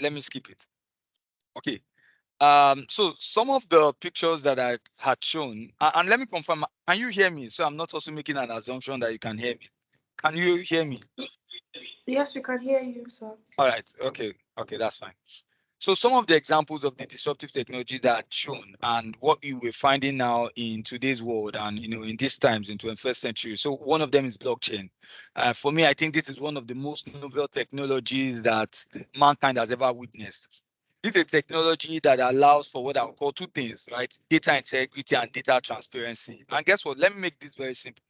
let me skip it. Okay. So some of the pictures that I had shown, and let me confirm, can you hear me? So I'm not also making an assumption that you can hear me. Can you hear me? Yes, we can hear you, sir. All right. Okay. Okay, that's fine. So some of the examples of the disruptive technology that are shown and what you were finding now in today's world and in these times in 21st century. So one of them is blockchain. For me, I think this is one of the most novel technologies that mankind has ever witnessed. This is a technology that allows for what I would call two things, right? Data integrity and data transparency. And guess what? Let me make this very simple.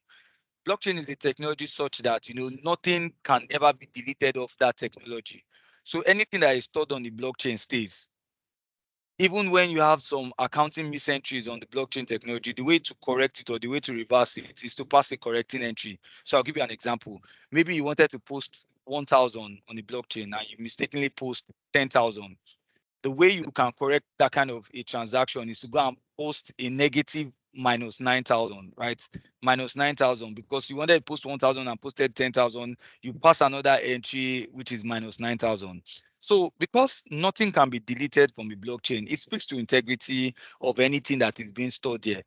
Blockchain is a technology such that nothing can ever be deleted off that technology. So anything that is stored on the blockchain stays. Even when you have some accounting misentries on the blockchain technology, the way to correct it or the way to reverse it is to pass a correcting entry. So I'll give you an example. Maybe you wanted to post 1,000 on the blockchain and you mistakenly post 10,000. The way you can correct that kind of a transaction is to go and post a negative minus 9,000, right? Minus 9,000, because you wanted to post 1,000 and posted 10,000, you pass another entry, which is minus 9,000. So because nothing can be deleted from the blockchain, it speaks to integrity of anything that is being stored there.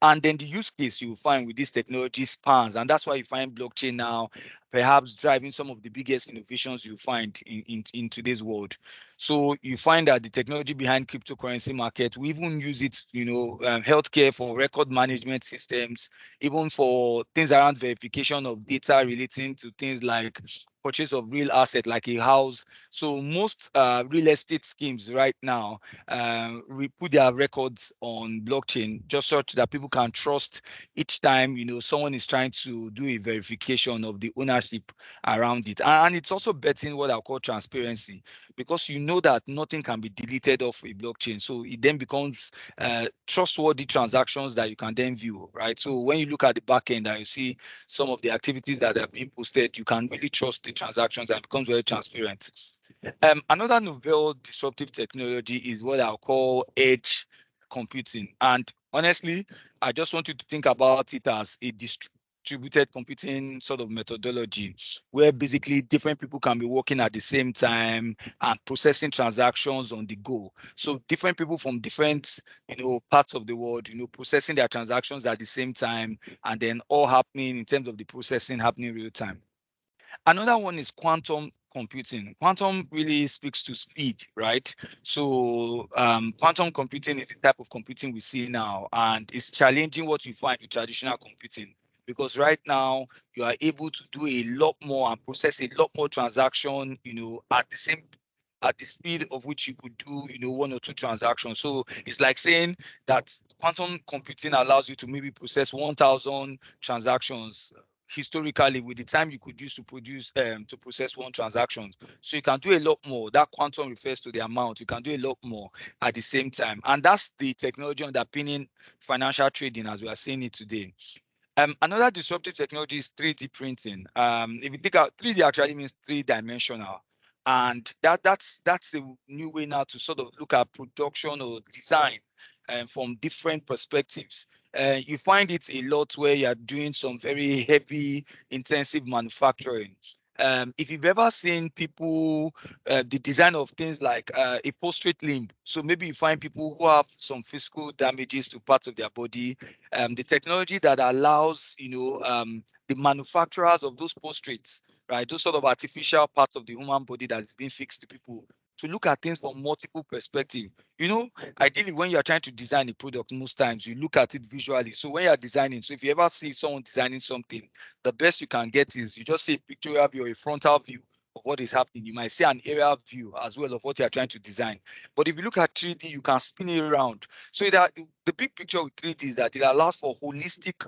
And then the use case you find with this technology spans, and that's why you find blockchain now perhaps driving some of the biggest innovations you find in today's world. So you find that the technology behind cryptocurrency market, we even use it, healthcare for record management systems, even for things around verification of data relating to things like purchase of real asset like a house. So most real estate schemes right now we put their records on blockchain just such that people can trust each time someone is trying to do a verification of the ownership around it. And it's also betting what I call transparency, because you know that nothing can be deleted off a blockchain. So it then becomes trustworthy transactions that you can then view, right? So when you look at the back end and you see some of the activities that are being posted, you can really trust the transactions and it becomes very transparent. Another novel disruptive technology is what I'll call edge computing. And honestly, I just want you to think about it as a distributed computing sort of methodology where basically different people can be working at the same time and processing transactions on the go. So different people from different, parts of the world, processing their transactions at the same time and then all happening in terms of the processing happening real time. Another one is quantum computing. Quantum really speaks to speed, right? So quantum computing is the type of computing we see now, and it's challenging what you find with traditional computing. Because right now you are able to do a lot more and process a lot more transaction, at the speed of which you could do, one or two transactions. So it's like saying that quantum computing allows you to maybe process 1,000 transactions historically with the time you could use to process one transaction. So you can do a lot more. That quantum refers to the amount. You can do a lot more at the same time. And that's the technology underpinning financial trading as we are seeing it today. Another disruptive technology is 3D printing. If you think out 3D actually means three-dimensional. And that's a new way now to sort of look at production or design from different perspectives. You find it a lot where you're doing some very heavy, intensive manufacturing. If you've ever seen people, the design of things like a prostrate limb, so maybe you find people who have some physical damages to parts of their body, the technology that allows, the manufacturers of those prostrates, right, those sort of artificial parts of the human body that is being fixed to people, to look at things from multiple perspectives. Ideally, when you're trying to design a product, most times you look at it visually. So when you're designing, so if you ever see someone designing something, the best you can get is you just see a pictorial view or a frontal view of what is happening. You might see an aerial view as well of what you're trying to design. But if you look at 3D, you can spin it around. So that the big picture with 3D is that it allows for holistic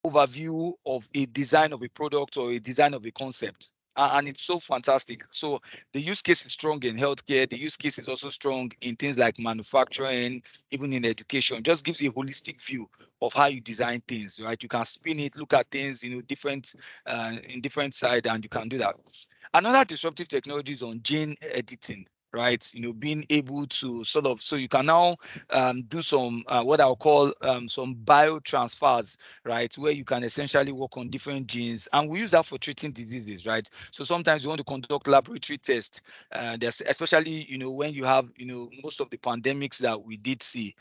overview of a design of a product or a design of a concept. And it's so fantastic. So the use case is strong in healthcare. The use case is also strong in things like manufacturing, even in education. Just gives you a holistic view of how you design things, right? You can spin it, look at things, different in different side, and you can do that. Another disruptive technology is on gene editing. right? Being able to sort of, so you can now do some what I'll call some biotransfers, right? Where you can essentially work on different genes, and we use that for treating diseases, right? So sometimes you want to conduct laboratory tests. There's especially when you have most of the pandemics that we did see,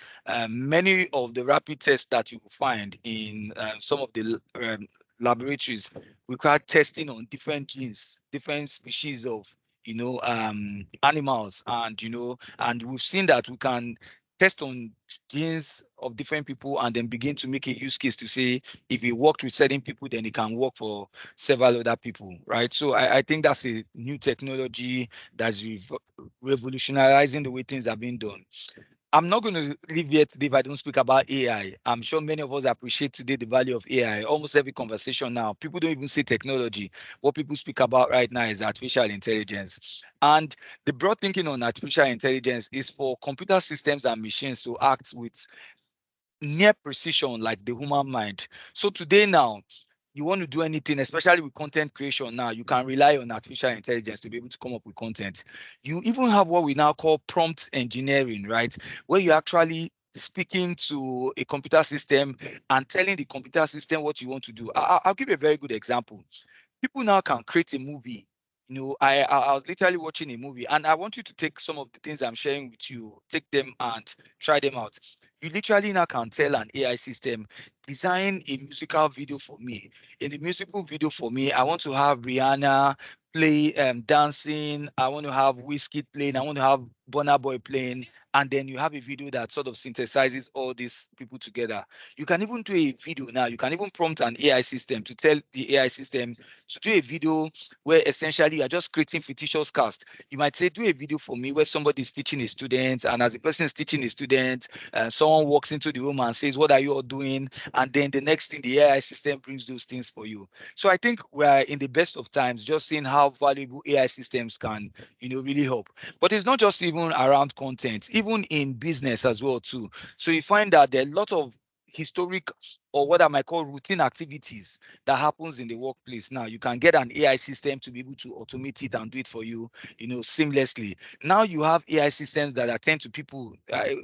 many of the rapid tests that you will find in some of the laboratories require testing on different genes, different species of animals, and we've seen that we can test on genes of different people and then begin to make a use case to say if it worked with certain people, then it can work for several other people, right? So I think that's a new technology that's revolutionizing the way things are being done. I'm not going to leave here today if I don't speak about AI. I'm sure many of us appreciate today the value of AI. Almost every conversation now, people don't even say technology. What people speak about right now is artificial intelligence. And the broad thinking on artificial intelligence is for computer systems and machines to act with near precision like the human mind. So today now, you want to do anything, especially with content creation now, you can rely on artificial intelligence to be able to come up with content. You even have what we now call prompt engineering, right? Where you're actually speaking to a computer system and telling the computer system what you want to do. I'll give you a very good example. People now can create a movie. I was literally watching a movie, and I want you to take some of the things I'm sharing with you, take them and try them out. You literally now can tell an AI system, design a musical video for me. In the musical video for me, I want to have Rihanna play dancing. I want to have Whiskey playing. I want to have Burna Boy playing. And then you have a video that sort of synthesizes all these people together. You can even do a video now. You can even prompt an AI system to tell the AI system to do a video where essentially you are just creating fictitious cast. You might say, do a video for me where somebody is teaching a student, and as the person is teaching a student, someone walks into the room and says, what are you all doing? And then the next thing, the AI system brings those things for you. So I think we're in the best of times, just seeing how valuable AI systems can, really help. But it's not just even around content, even in business as well too. So you find that there are a lot of historic, or what I might call routine activities that happens in the workplace. Now you can get an AI system to be able to automate it and do it for you, seamlessly. Now you have AI systems that attend to people.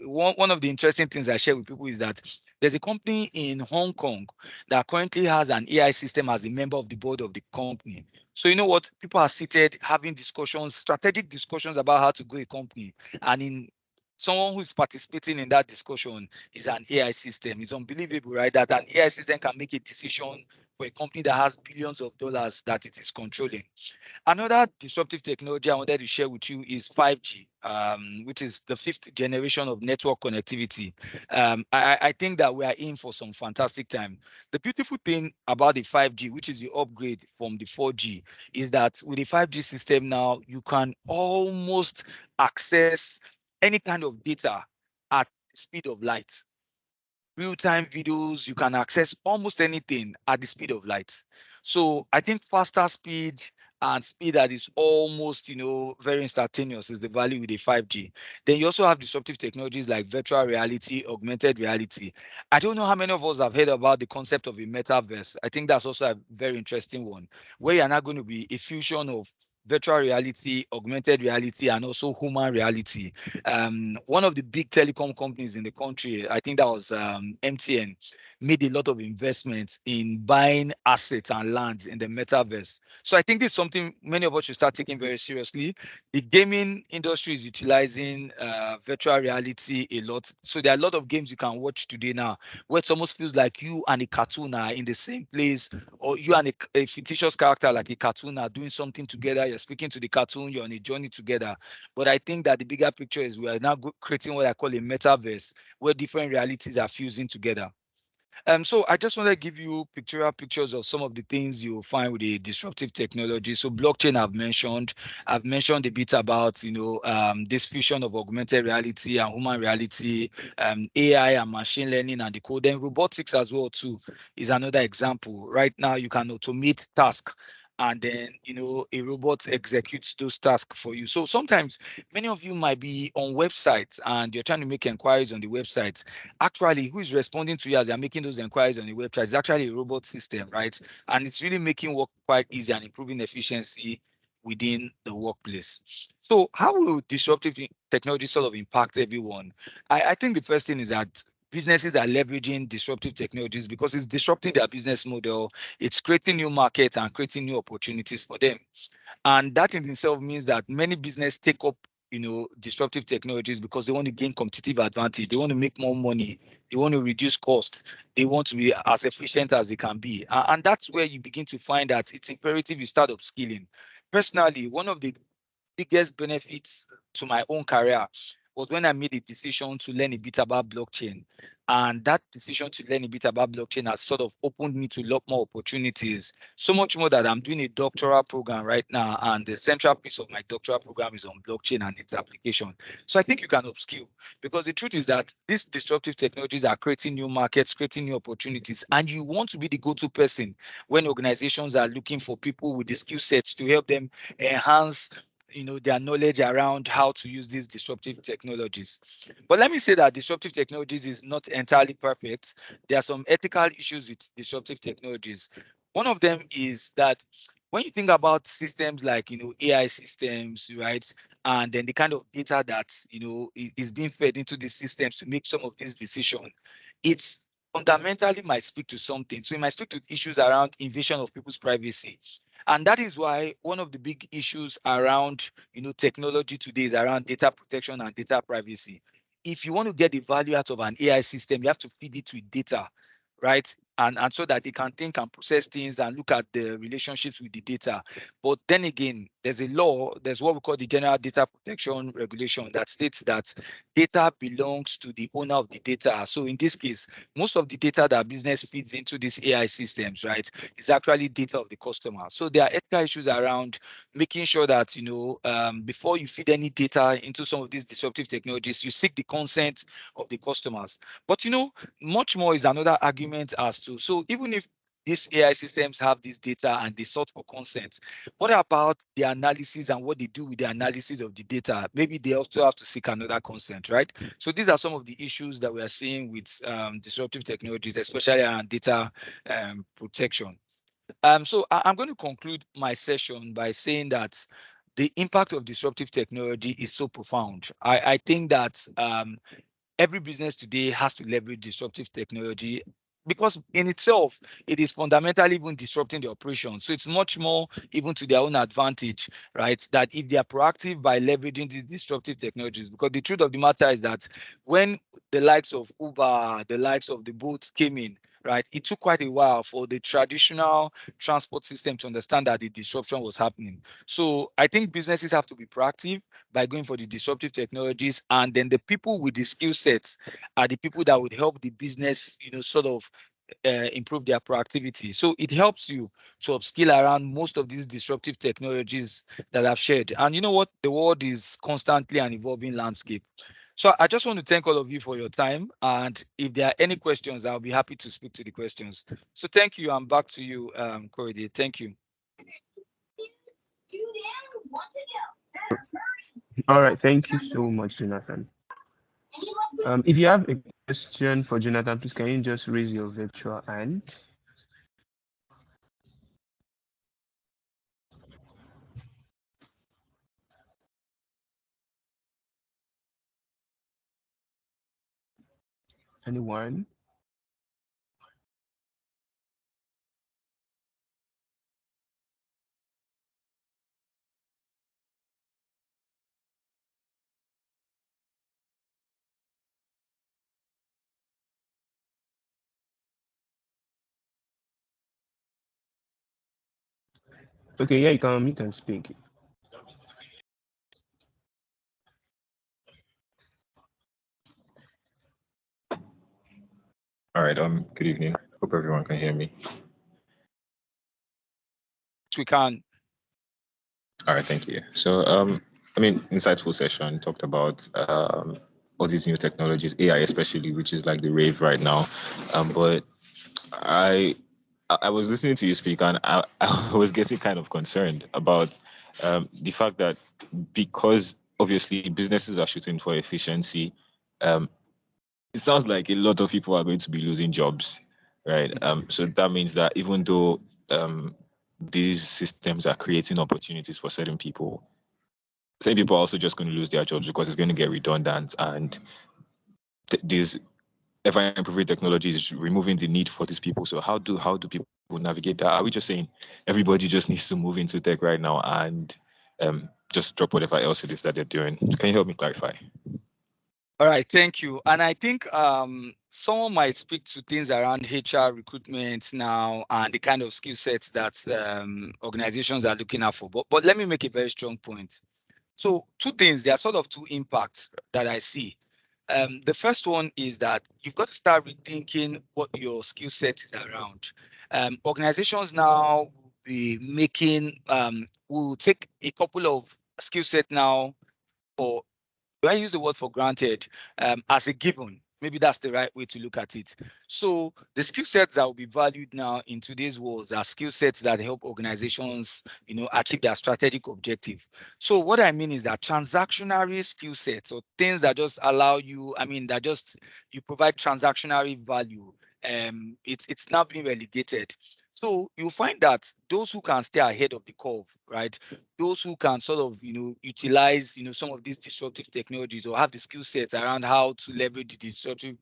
One of the interesting things I share with people is that there's a company in Hong Kong that currently has an AI system as a member of the board of the company. So you know what? People are seated having discussions, strategic discussions about how to grow a company. And in someone who's participating in that discussion is an AI system. It's unbelievable, right? That an AI system can make a decision for a company that has billions of dollars that it is controlling. Another disruptive technology I wanted to share with you is 5G, which is the fifth generation of network connectivity. I think that we are in for some fantastic time. The beautiful thing about the 5G, which is the upgrade from the 4G, is that with the 5G system now, you can almost access any kind of data at the speed of light. Real-time videos, you can access almost anything at the speed of light. So I think faster speed and speed that is almost, very instantaneous is the value with the 5G. Then you also have disruptive technologies like virtual reality, augmented reality. I don't know how many of us have heard about the concept of a metaverse. I think that's also a very interesting one, where you're not going to be a fusion of virtual reality, augmented reality, and also human reality. One of the big telecom companies in the country, I think that was MTN, made a lot of investments in buying assets and lands in the metaverse. So I think this is something many of us should start taking very seriously. The gaming industry is utilizing virtual reality a lot. So there are a lot of games you can watch today now where it almost feels like you and a cartoon are in the same place, or you and a fictitious character like a cartoon are doing something together. You're speaking to the cartoon, you're on a journey together. But I think that the bigger picture is we are now creating what I call a metaverse where different realities are fusing together. So I just want to give you pictorial pictures of some of the things you'll find with the disruptive technology. So blockchain I've mentioned a bit about, this fusion of augmented reality and human reality, AI and machine learning and the code. Then robotics as well too is another example. Right now you can automate tasks and then a robot executes those tasks for you. So sometimes many of you might be on websites and you're trying to make inquiries on the website. Actually, who is responding to you as they're making those inquiries on the website is actually a robot system, right? And it's really making work quite easy and improving efficiency within the workplace. So how will disruptive technology sort of impact everyone? I think the first thing is that businesses are leveraging disruptive technologies because it's disrupting their business model, it's creating new markets and creating new opportunities for them. And that in itself means that many business take up, disruptive technologies because they want to gain competitive advantage. They want to make more money. They want to reduce cost. They want to be as efficient as they can be. And that's where you begin to find that it's imperative you start upskilling. Personally, one of the biggest benefits to my own career was when I made a decision to learn a bit about blockchain. And that decision to learn a bit about blockchain has sort of opened me to a lot more opportunities. So much more that I'm doing a doctoral program right now. And the central piece of my doctoral program is on blockchain and its application. So I think you can upskill because the truth is that these disruptive technologies are creating new markets, creating new opportunities. And you want to be the go-to person when organizations are looking for people with the skill sets to help them enhance their knowledge around how to use these disruptive technologies. But let me say that disruptive technologies is not entirely perfect. There are some ethical issues with disruptive technologies. One of them is that when you think about systems like AI systems, right, and then the kind of data that is being fed into these systems to make some of these decisions, it's fundamentally might speak to something. So it might speak to issues around invasion of people's privacy. And that is why one of the big issues around technology today is around data protection and data privacy. If you want to get the value out of an AI system, you have to feed it with data, right? And so that it can think and process things and look at the relationships with the data. But then again, there's a law, there's what we call the General Data Protection Regulation that states that data belongs to the owner of the data. So in this case, most of the data that business feeds into these AI systems, right, is actually data of the customer. So there are ethical issues around making sure that, before you feed any data into some of these disruptive technologies, you seek the consent of the customers. But, much more is another argument as to, so even if these AI systems have this data and they sought for consent, what about the analysis and what they do with the analysis of the data? Maybe they also have to seek another consent, right? So these are some of the issues that we are seeing with disruptive technologies, especially around data protection. So I'm going to conclude my session by saying that the impact of disruptive technology is so profound. I think that every business today has to leverage disruptive technology because in itself, it is fundamentally even disrupting the operation. So it's much more even to their own advantage, right? That if they are proactive by leveraging these disruptive technologies, because the truth of the matter is that when the likes of Uber, the likes of the boats came in, right, it took quite a while for the traditional transport system to understand that the disruption was happening. So I think businesses have to be proactive by going for the disruptive technologies, and then the people with the skill sets are the people that would help the business, sort of improve their productivity. So it helps you to upskill around most of these disruptive technologies that I've shared. And you know what? The world is constantly an evolving landscape. So I just want to thank all of you for your time. And if there are any questions, I'll be happy to speak to the questions. So thank you. I'm back to you, Corey. Thank you. All right, thank you so much, Jonathan. If you have a question for Jonathan, please can you just raise your virtual hand? Anyone? Okay, yeah, you can speak. All right. Good evening. Hope everyone can hear me. We can. All right. Thank you. So, insightful session talked about all these new technologies, AI especially, which is like the rave right now. But I I was listening to you speak, and I was getting kind of concerned about the fact that because obviously businesses are shooting for efficiency, um, it sounds like a lot of people are going to be losing jobs, right? So that means that even though these systems are creating opportunities for certain people. Certain people are also just going to lose their jobs because it's going to get redundant, and these ever improving technology is removing the need for these people. So how do people navigate that? Are we just saying everybody just needs to move into tech right now and just drop whatever else it is that they're doing? Can you help me clarify? All right, thank you. And I think someone might speak to things around HR recruitment now and the kind of skill sets that organizations are looking out for. But let me make a very strong point. So two things, there are sort of two impacts that I see. The first one is that you've got to start rethinking what your skill set is around. Organizations now will be making, will take a couple of skill set now for, do I use the word for granted as a given? Maybe that's the right way to look at it. So the skill sets that will be valued now in today's world are skill sets that help organizations, achieve their strategic objective. So what I mean is that transactionary skill sets or things that just allow you, that just you provide transactionary value. It's now being relegated. So you'll find that those who can stay ahead of the curve, right? Those who can sort of, utilize, some of these disruptive technologies or have the skill sets around how to leverage the disruptive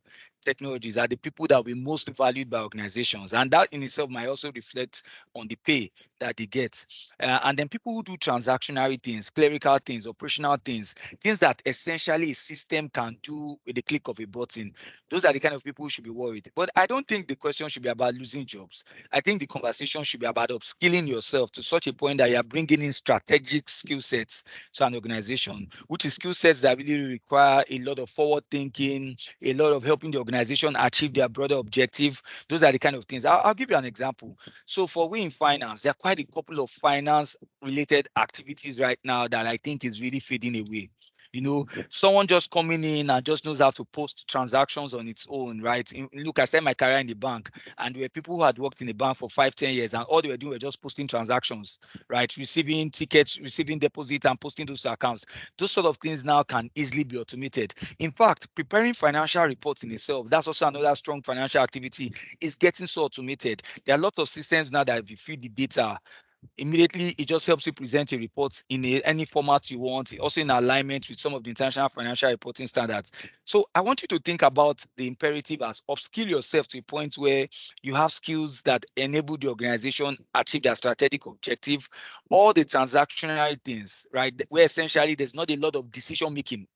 technologies are the people that will be most valued by organizations. And that in itself might also reflect on the pay that they get. And then people who do transactionary things, clerical things, operational things, things that essentially a system can do with the click of a button. Those are the kind of people who should be worried. But I don't think the question should be about losing jobs. I think the conversation should be about upskilling yourself to such a point that you are bringing in strategic skill sets to an organization, which is skill sets that really require a lot of forward thinking, a lot of helping the organization achieve their broader objective. Those are the kind of things. I'll give you an example. So for we in finance, there are quite a couple of finance related activities right now that I think is really fading away. Someone just coming in and just knows how to post transactions on its own, right? Look, I started my career in the bank, and there were people who had worked in the bank for 5, 10 years, and all they were doing were just posting transactions, right? Receiving tickets, receiving deposits, and posting those to accounts. Those sort of things now can easily be automated. In fact, preparing financial reports in itself, that's also another strong financial activity, is getting so automated. There are lots of systems now that if you feed the data, immediately it just helps you present a report in any format you want, also in alignment with some of the international financial reporting standards. So I want you to think about the imperative as upskill yourself to a point where you have skills that enable the organization achieve their strategic objective, all the transactional things, right? Where essentially there's not a lot of decision making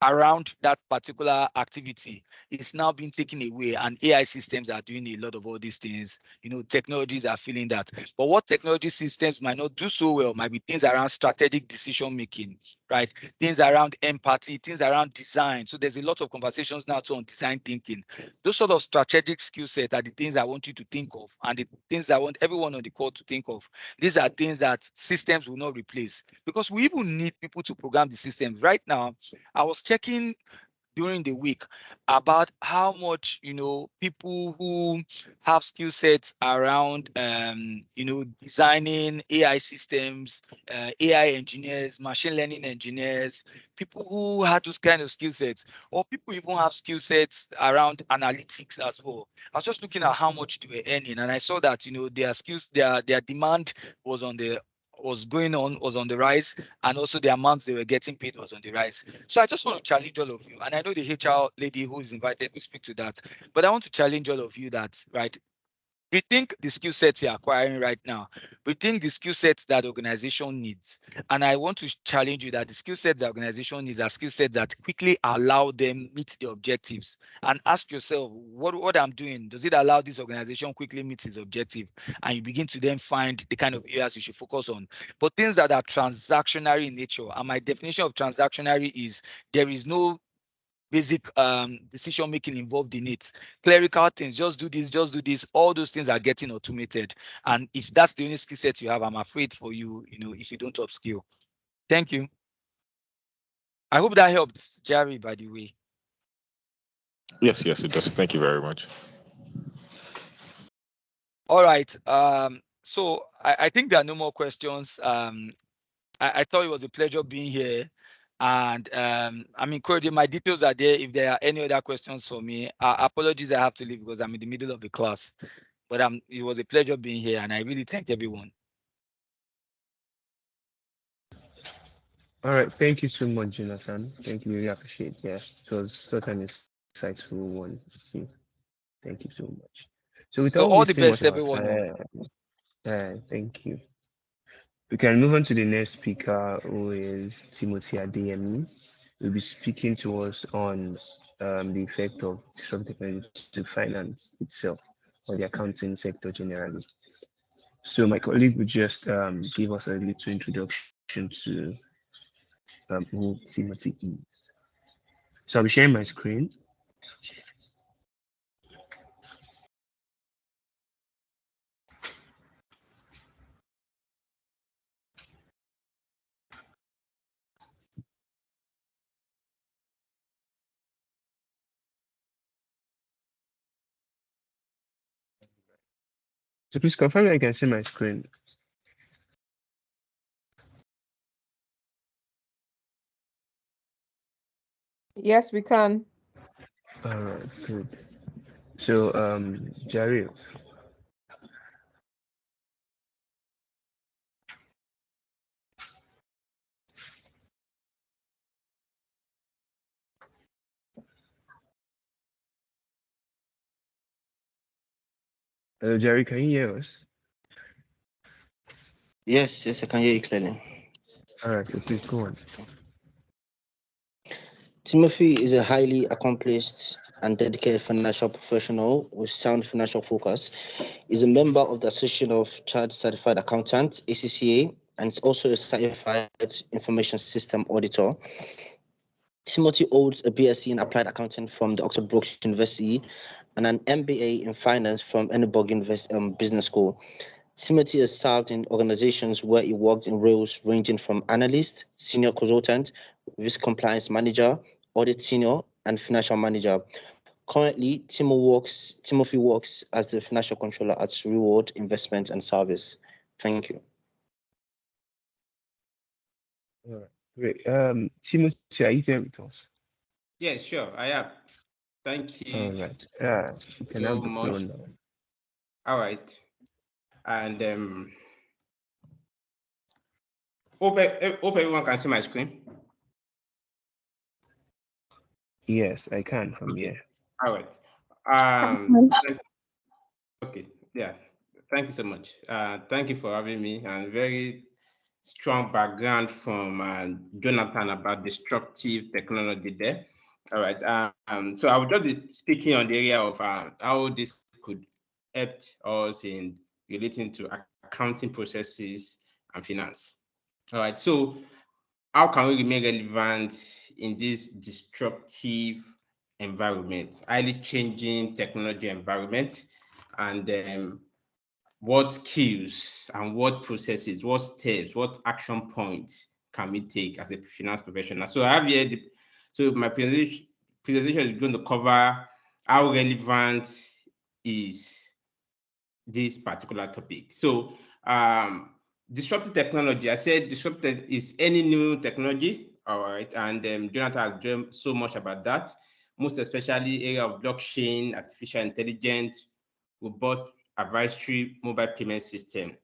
around that particular activity is now being taken away, and AI systems are doing a lot of all these things. Technologies are feeling that. But what technology systems might not do so well might be things around strategic decision making, right? Things around empathy, things around design. So there's a lot of conversations now too on design thinking. Those sort of strategic skill sets are the things I want you to think of, and the things I want everyone on the call to think of. These are things that systems will not replace, because we even need people to program the systems. Right now, I was checking during the week about how much people who have skill sets around designing AI systems, AI engineers, machine learning engineers, people who had those kind of skill sets, or people even have skill sets around analytics as well. I was just looking at how much they were earning, and I saw that their skills, their demand was on the rise, and also the amounts they were getting paid was on the rise. So I just want to challenge all of you, and I know the HR lady who is invited will speak to that, but I want to challenge all of you that, right, rethink the skill sets you're acquiring right now. Rethink the skill sets that organization needs. And I want to challenge you that the skill sets the organization needs are skill sets that quickly allow them meet the objectives. And ask yourself, what I'm doing, does it allow this organization quickly meet its objective? And you begin to then find the kind of areas you should focus on. But things that are transactionary in nature, and my definition of transactionary is there is no basic decision making involved in it. Clerical things, just do this, all those things are getting automated. And if that's the only skill set you have, I'm afraid for you, if you don't upskill. Thank you. I hope that helped, Jerry, by the way. Yes, it does. Thank you very much. All right. So I think there are no more questions. I thought it was a pleasure being here. And Cody, my details are there. If there are any other questions for me, apologies, I have to leave because I'm in the middle of the class. But it was a pleasure being here, and I really thank everyone. All right. Thank you so much, Jonathan. Thank you. Really appreciate it. Yeah. It was such an insightful one. Thank you so much. So without So all the wasting much best, of our everyone. time, thank you. We can move on to the next speaker, who is Timothy Adeyemi. We'll be speaking to us on the effect of disruptive technology to finance itself or the accounting sector generally. So my colleague will just give us a little introduction to who Timothy is. So I'll be sharing my screen. So please confirm that you can see my screen. Yes, we can. All right, good. So Jerry, hello Jerry, can you hear us? Yes, I can hear you clearly. All right, so please go on. Timothy is a highly accomplished and dedicated financial professional with sound financial focus. He's a member of the Association of Chartered Certified Accountants, ACCA, and is also a certified information system auditor. Timothy holds a BSc in Applied Accounting from the Oxford Brookes University and an MBA in Finance from Edinburgh Business School. Timothy has served in organizations where he worked in roles ranging from analyst, senior consultant, risk compliance manager, audit senior, and financial manager. Currently, Timothy works as the financial controller at Reward Investment and Service. Thank you. All right, great. Timothy, are you there with us? Yes, sure, I am. Thank All you right. You can so have the floor much. now. All right. And hope everyone can see my screen. Yes, I can from Okay. here. All right. Okay. Yeah. Thank you so much. Thank you for having me, and very strong background from Jonathan about disruptive technology there. All right. So I will just be speaking on the area of how this could help us in relating to accounting processes and finance. All right. So how can we remain relevant in this disruptive environment, highly changing technology environment, and what skills and what processes, what steps, what action points can we take as a finance professional? So I have here, so my presentation is going to cover how relevant is this particular topic. So disruptive technology, I said disruptive is any new technology, all right, and Jonathan has dreamt so much about that, most especially area of blockchain, artificial intelligence, robot advisory, mobile payment system.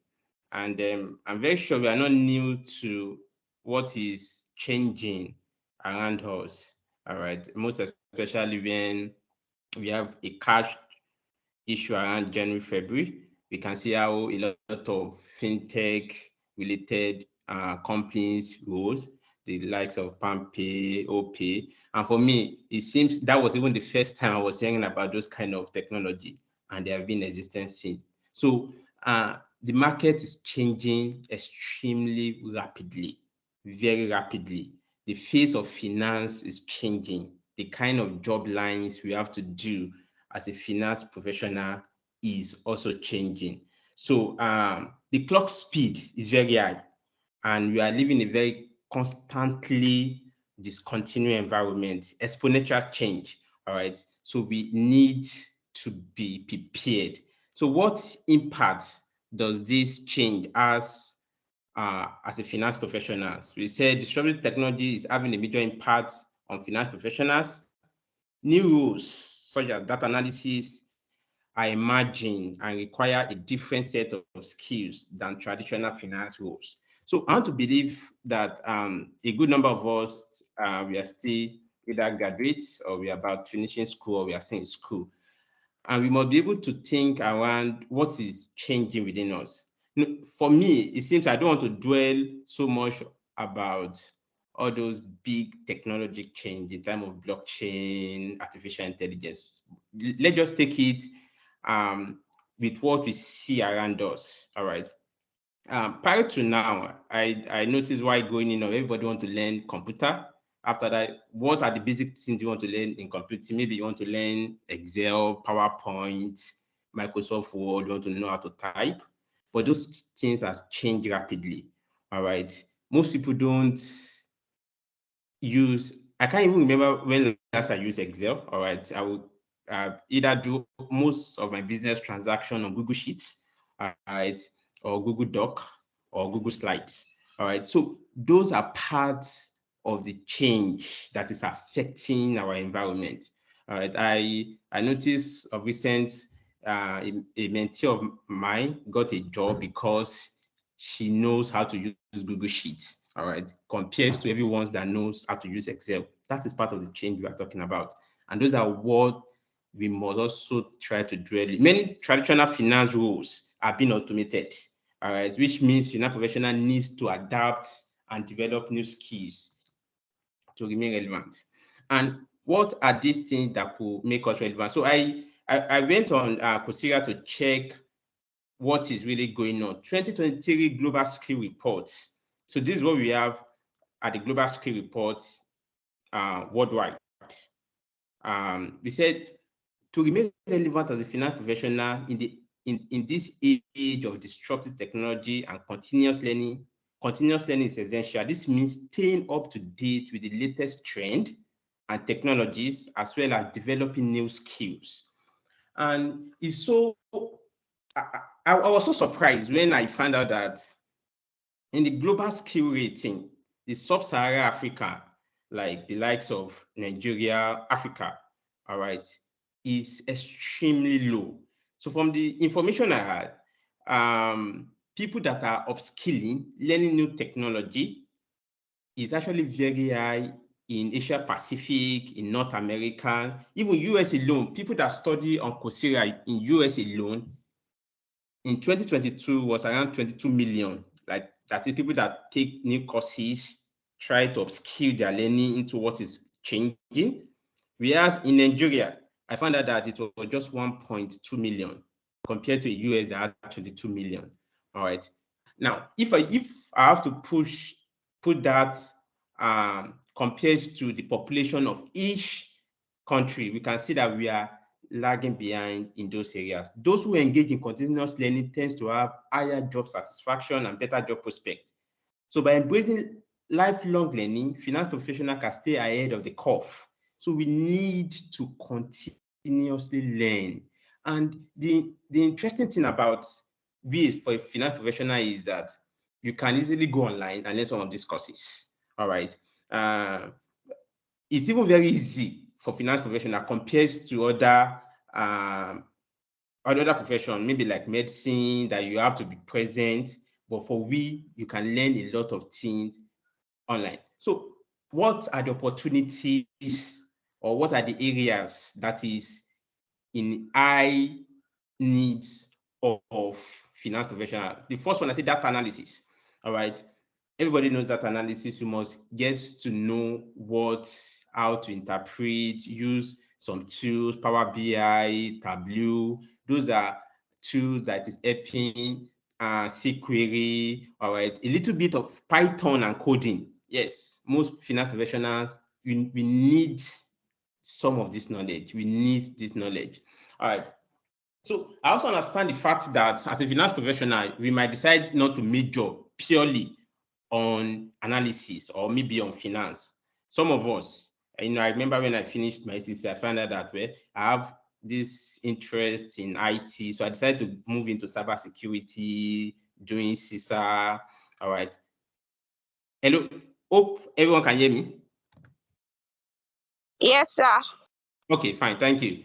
And I'm very sure we are not new to what is changing around us, all right, most especially when we have a cash issue around January, February. We can see how a lot of fintech related companies rose, the likes of PalmPay, OPay. And for me, it seems that was even the first time I was hearing about those kind of technology, and they have been existing since. So the market is changing extremely rapidly, very rapidly. The face of finance is changing. The kind of job lines we have to do as a finance professional is also changing. So the clock speed is very high, and we are living in a very constantly discontinuing environment, exponential change. All right. So we need to be prepared. So what impact does this change as a finance professionals? We said disruptive technology is having a major impact on finance professionals. New rules such as data analysis are emerging and require a different set of skills than traditional finance roles. So I want to believe that a good number of us, we are still either graduates or we are about finishing school or we are still in school. And we must be able to think around what is changing within us. For me, it seems I don't want to dwell so much about all those big technology change in terms of blockchain, artificial intelligence. Let's just take it with what we see around us. All right. Prior to now, I noticed why going in, everybody want to learn computer. After that, what are the basic things you want to learn in computing? Maybe you want to learn Excel, PowerPoint, Microsoft Word, you want to know how to type. But those things have changed rapidly. All right. Most people don't use, I can't even remember when last I used Excel. All right. I will either do most of my business transaction on Google Sheets, all right, or Google Doc or Google Slides. All right. So those are parts of the change that is affecting our environment. All right. I noticed of recent a mentee of mine got a job because she knows how to use Google Sheets. All right, compares to everyone that knows how to use Excel. That is part of the change we are talking about. And those are what we must also try to dwell in. Many traditional finance roles are being automated, all right, which means finance professional needs to adapt and develop new skills to remain relevant. And what are these things that could make us relevant? So I went on Coursera to check what is really going on. 2023 Global Skill Reports. So this is what we have at the Global Skill Report worldwide. We said to remain relevant as a finance professional in this age of disruptive technology and continuous learning is essential. This means staying up to date with the latest trend and technologies, as well as developing new skills. And it's so, I was so surprised when I found out that in the global skill rating, the sub-Saharan Africa, like the likes of Nigeria, Africa, all right, is extremely low. So from the information I had, people that are upskilling, learning new technology is actually very high in Asia Pacific, in North America, even US alone. People that study on Coursera in US alone in 2022 was around 22 million. Like that is people that take new courses, try to upskill their learning into what is changing. Whereas in Nigeria, I found out that it was just 1.2 million compared to a US that has 22 million. All right. Now, if I have to put that compares to the population of each country, we can see that we are lagging behind in those areas. Those who engage in continuous learning tends to have higher job satisfaction and better job prospect. So by embracing lifelong learning, finance professionals can stay ahead of the curve. So we need to continuously learn. And the interesting thing about being for a finance professional is that you can easily go online and learn some of these courses. All right. It's even very easy for finance professional compared to other profession, maybe like medicine, that you have to be present. But for you can learn a lot of things online. So what are the opportunities or what are the areas that is in high needs of finance professional? The first one, I say data analysis. All right. Everybody knows data analysis. You must get to know how to interpret, use some tools, Power BI, Tableau. Those are tools that is helping SQL, all right, a little bit of Python and coding. Yes, most finance professionals, we need some of this knowledge. We need this knowledge. All right. So I also understand the fact that as a finance professional, we might decide not to major purely on analysis or maybe on finance. Some of us, I remember when I finished my CC, I found out that I have this interest in IT. So I decided to move into cybersecurity, doing CISA. All right. Hello. Hope everyone can hear me. Yes, sir. Okay, fine. Thank you.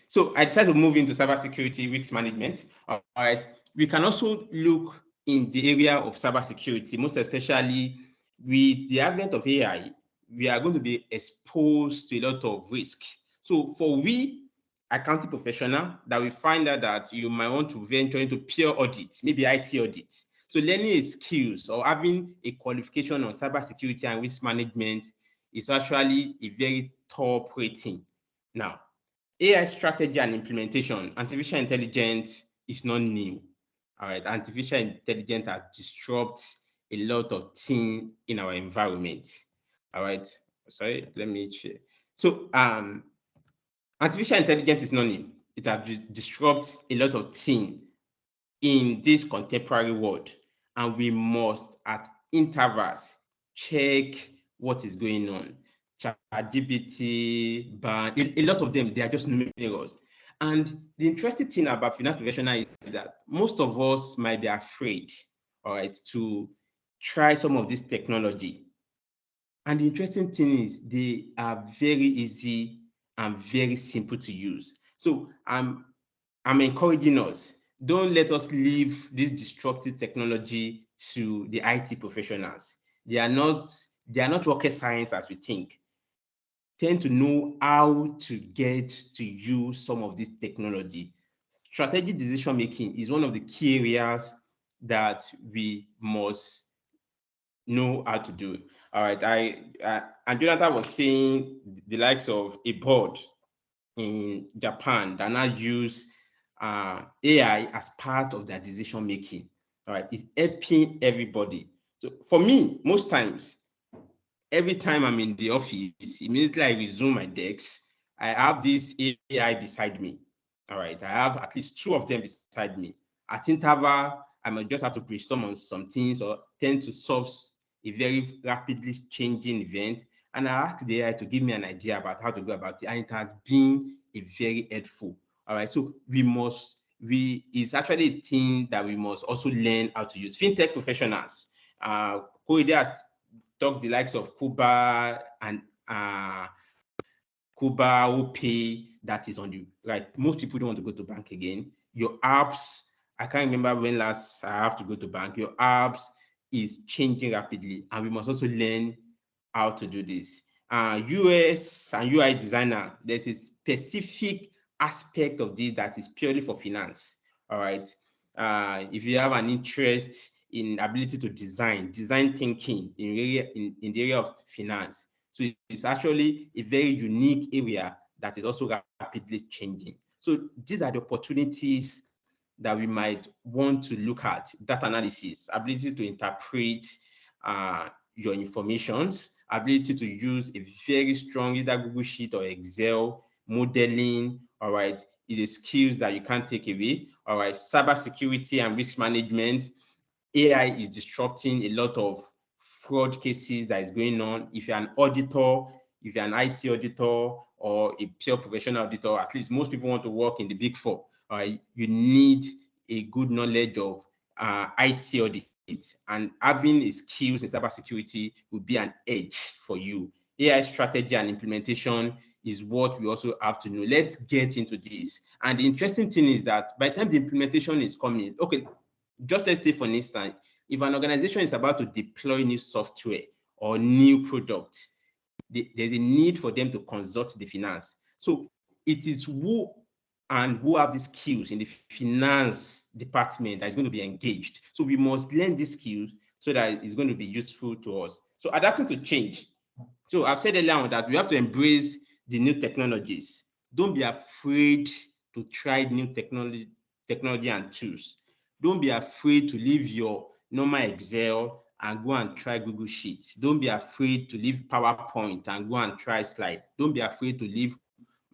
So I decided to move into cybersecurity risk management. All right. We can also look in the area of cybersecurity, most especially with the advent of AI, we are going to be exposed to a lot of risk. So for we accounting professional, that we find out that you might want to venture into pure audit, maybe IT audit. So learning a skills or having a qualification on cybersecurity and risk management is actually a very top rating. Now, AI strategy and implementation, artificial intelligence is not new. All right, artificial intelligence has disrupted a lot of things in our environment. All right, sorry, let me share. So artificial intelligence is not new. It has disrupted a lot of things in this contemporary world, and we must at intervals check what is going on. ChatGPT, a lot of them, they are just numerous. And the interesting thing about finance professional is that most of us might be afraid, all right, to try some of this technology. And the interesting thing is they are very easy and very simple to use. So I'm encouraging us, don't let us leave this disruptive technology to the IT professionals. They are not rocket science as we think. Tend to know how to get to use some of this technology. Strategic decision making is one of the key areas that we must know how to do. All right, and Jonathan was saying the likes of a board in Japan that now use AI as part of their decision making. All right, it's helping everybody. So for me, most times, every time I'm in the office, immediately I resume my desk, I have this AI beside me. All right, I have at least two of them beside me. At interval, I might just have to brainstorm on some things or tend to solve a very rapidly changing event. And I asked the AI to give me an idea about how to go about it. And it has been a very helpful. All right, so it's actually a thing that we must also learn how to use. Fintech professionals, Korede has talked the likes of Kuba and Kuba, OPay, that is on the right. Most people don't want to go to bank again. Your apps, I can't remember when last I have to go to bank. Your apps is changing rapidly, and we must also learn how to do this. US and UI designer, there's a specific aspect of this that is purely for finance. All right. If you have an interest in ability to design thinking in the area of finance, so it's actually a very unique area that is also rapidly changing. So these are the opportunities that we might want to look at: data analysis, ability to interpret your informations, ability to use a very strong either Google Sheet or Excel, modeling, all right, is a skills that you can't take away. All right, cybersecurity and risk management. AI is disrupting a lot of fraud cases that is going on. If you're an auditor, if you're an IT auditor or a pure professional auditor, at least most people want to work in the Big Four. You need a good knowledge of IT audit, and having a skills in cybersecurity will be an edge for you. AI strategy and implementation is what we also have to know. Let's get into this. And the interesting thing is that by the time the implementation is coming, okay, just let's say for instance, if an organization is about to deploy new software or new product, there's a need for them to consult the finance. So it is who have the skills in the finance department that is going to be engaged. So we must learn these skills so that it's going to be useful to us. So adapting to change. So I've said earlier on that we have to embrace the new technologies. Don't be afraid to try new technology and tools. Don't be afraid to leave your normal Excel and go and try Google Sheets. Don't be afraid to leave PowerPoint and go and try Slide. Don't be afraid to leave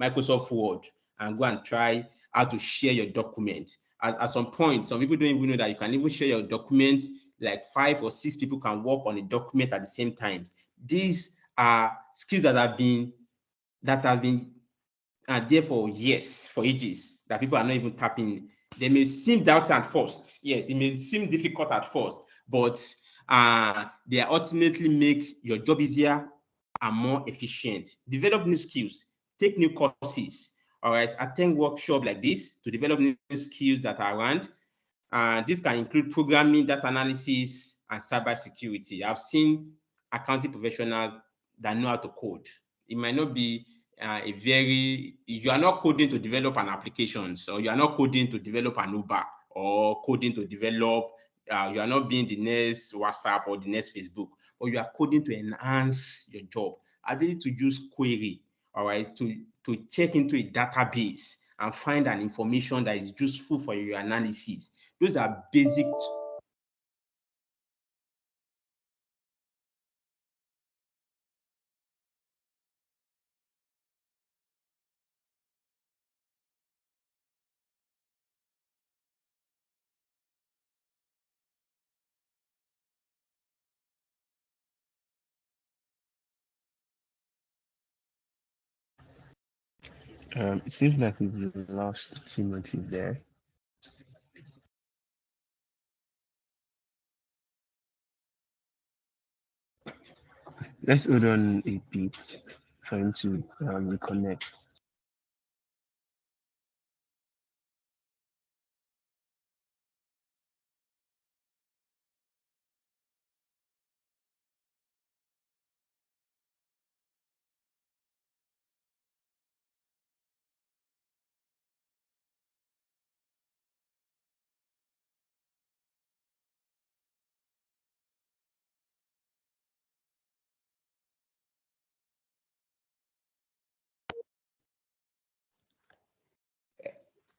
Microsoft Word and go and try how to share your document. At some point, some people don't even know that you can even share your document, like 5 or 6 people can work on a document at the same time. These are skills that have been there for years, for ages, that people are not even tapping. They may seem doubting at first. Yes, it may seem difficult at first, but they ultimately make your job easier and more efficient. Develop new skills, take new courses. All right, attend workshop like this to develop new skills that are around. This can include programming, data analysis, and cybersecurity. I've seen accounting professionals that know how to code. It might not be you are not coding to develop an application, so you are not coding to develop an Uber or coding to develop, you are not being the next WhatsApp or the next Facebook, but you are coding to enhance your job. Ability to use query, all right, to check into a database and find an information that is useful for your analysis. Those are basic. It seems like we've lost Timothy there. Let's hold on a bit for him to reconnect.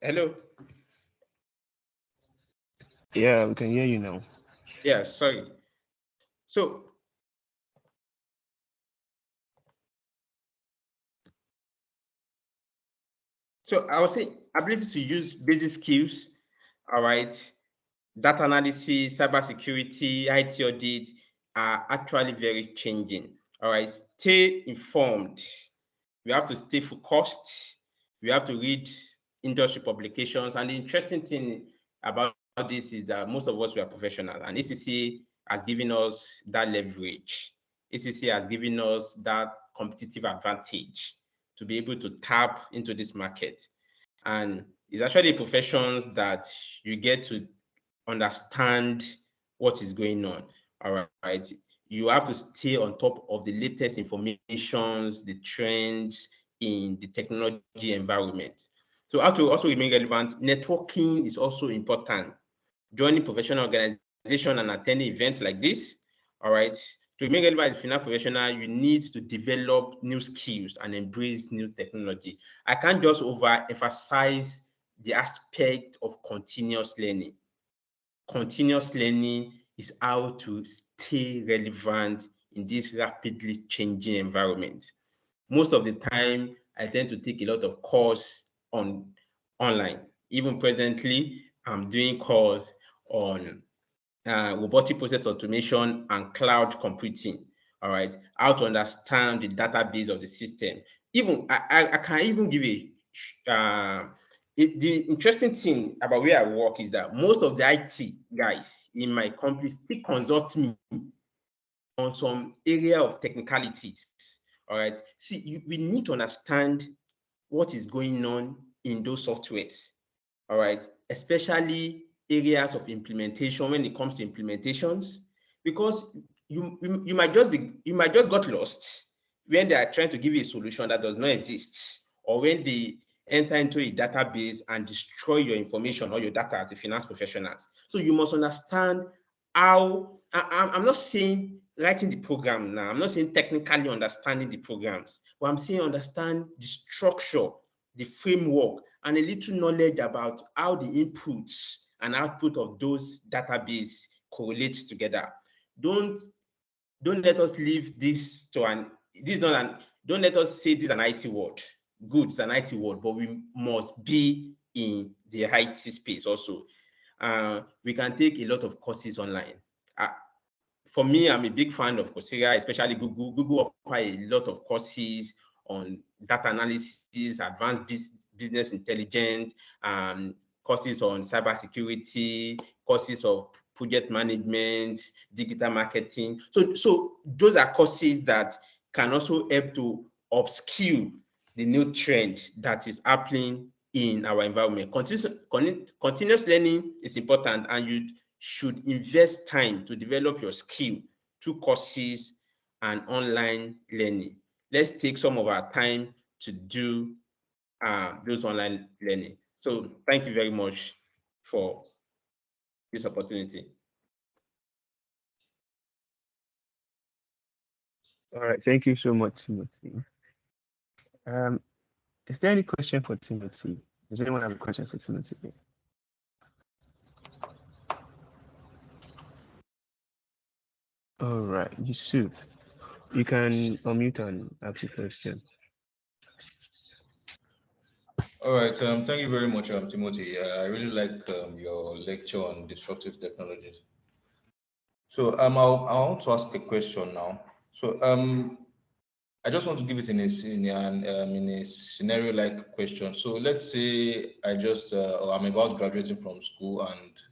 Hello. Yeah, we can hear you now. Yeah, sorry. So I would say ability to use basic skills, all right, data analysis, cybersecurity, IT audit are actually very changing. All right, stay informed. We have to stay focused. We have to read industry publications. And the interesting thing about this is that most of us were professionals, and ACCA has given us that leverage. ACCA has given us that competitive advantage to be able to tap into this market. And it's actually professions that you get to understand what is going on. All right. You have to stay on top of the latest informations, the trends in the technology environment. So how to also remain relevant, networking is also important. Joining professional organization and attending events like this, all right. To remain relevant as a finance professional, you need to develop new skills and embrace new technology. I can't just overemphasize the aspect of continuous learning. Continuous learning is how to stay relevant in this rapidly changing environment. Most of the time, I tend to take a lot of course online. Even presently, I'm doing course on robotic process automation and cloud computing. All right, how to understand the database of the system. Even I can even give the interesting thing about where I work is that most of the IT guys in my company still consult me on some area of technicalities. All right, see, we need to understand what is going on in those softwares. All right, especially areas of implementation when it comes to implementations, because you might just got lost when they are trying to give you a solution that does not exist, or when they enter into a database and destroy your information or your data as a finance professional. So you must understand how. I'm not saying writing the program now. I'm not saying technically understanding the programs, but I'm saying understand the structure, the framework, and a little knowledge about how the inputs and output of those database correlates together. Don't let us leave this to don't let us say this is an IT word. Good, it's an IT word, but we must be in the IT space also. We can take a lot of courses online. For me, I'm a big fan of Coursera, especially Google. Google offer a lot of courses on data analysis, advanced business intelligence, courses on cybersecurity, courses of project management, digital marketing. So those are courses that can also help to upskill the new trend that is happening in our environment. Continuous learning is important, and you should invest time to develop your skill through courses and online learning. Let's take some of our time to do those online learning. So thank you very much for this opportunity. All right, thank you so much, Timothy. Is there any question for Timothy? Does anyone have a question for Timothy? All right, Yusuf, you can unmute and ask your question. All right, thank you very much, Timothy. I really like your lecture on disruptive technologies. So I want to ask a question now. So I just want to give it in a scenario-like question. So let's say I'm about graduating from school and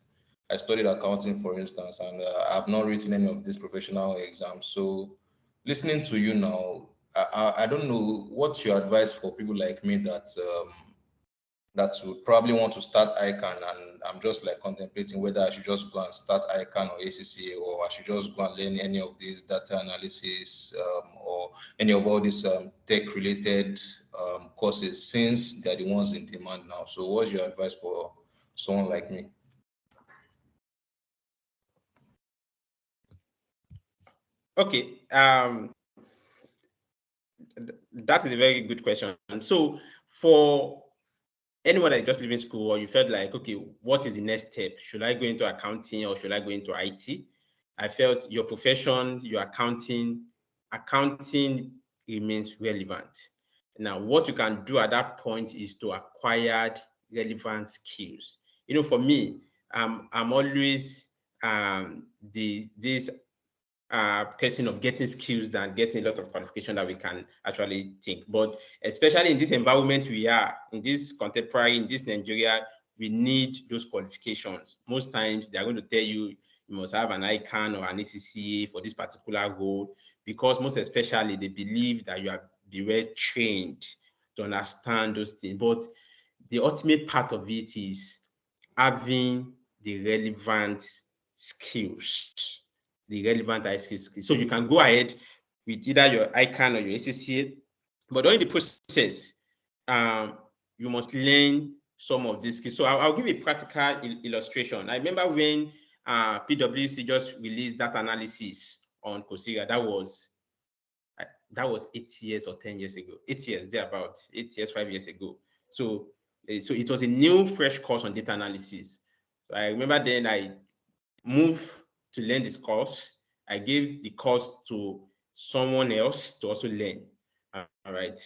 I studied accounting, for instance, and I've not written any of these professional exams. So listening to you now, I don't know what's your advice for people like me that would probably want to start ICANN, and I'm just like contemplating whether I should just go and start ICANN or ACCA, or I should just go and learn any of these data analysis or any of all these tech-related courses, since they're the ones in demand now. So what's your advice for someone like me? Okay, that is a very good question. And so for anyone that is just leaving school, or you felt like, okay, what is the next step? Should I go into accounting or should I go into IT? I felt your profession, your accounting remains relevant. Now, what you can do at that point is to acquire relevant skills. You know, for me, I'm always this person of getting skills than getting a lot of qualification that we can actually think. But especially in this environment we are, in this contemporary, in this Nigeria, we need those qualifications. Most times they are going to tell you, you must have an ICANN or an ACCA for this particular role, because most especially they believe that you are well trained to understand those things. But the ultimate part of it is having the relevant skills. So you can go ahead with either your ICANN or your ACCA, but during the process, you must learn some of these skills. So I'll give a practical illustration. I remember when PwC just released data analysis on Coursera. That was 8 years or 10 years ago. 8 years, thereabout 8 years, 5 years ago. So it was a new, fresh course on data analysis. So I remember then I moved to learn this course. I gave the course to someone else to also learn, all right,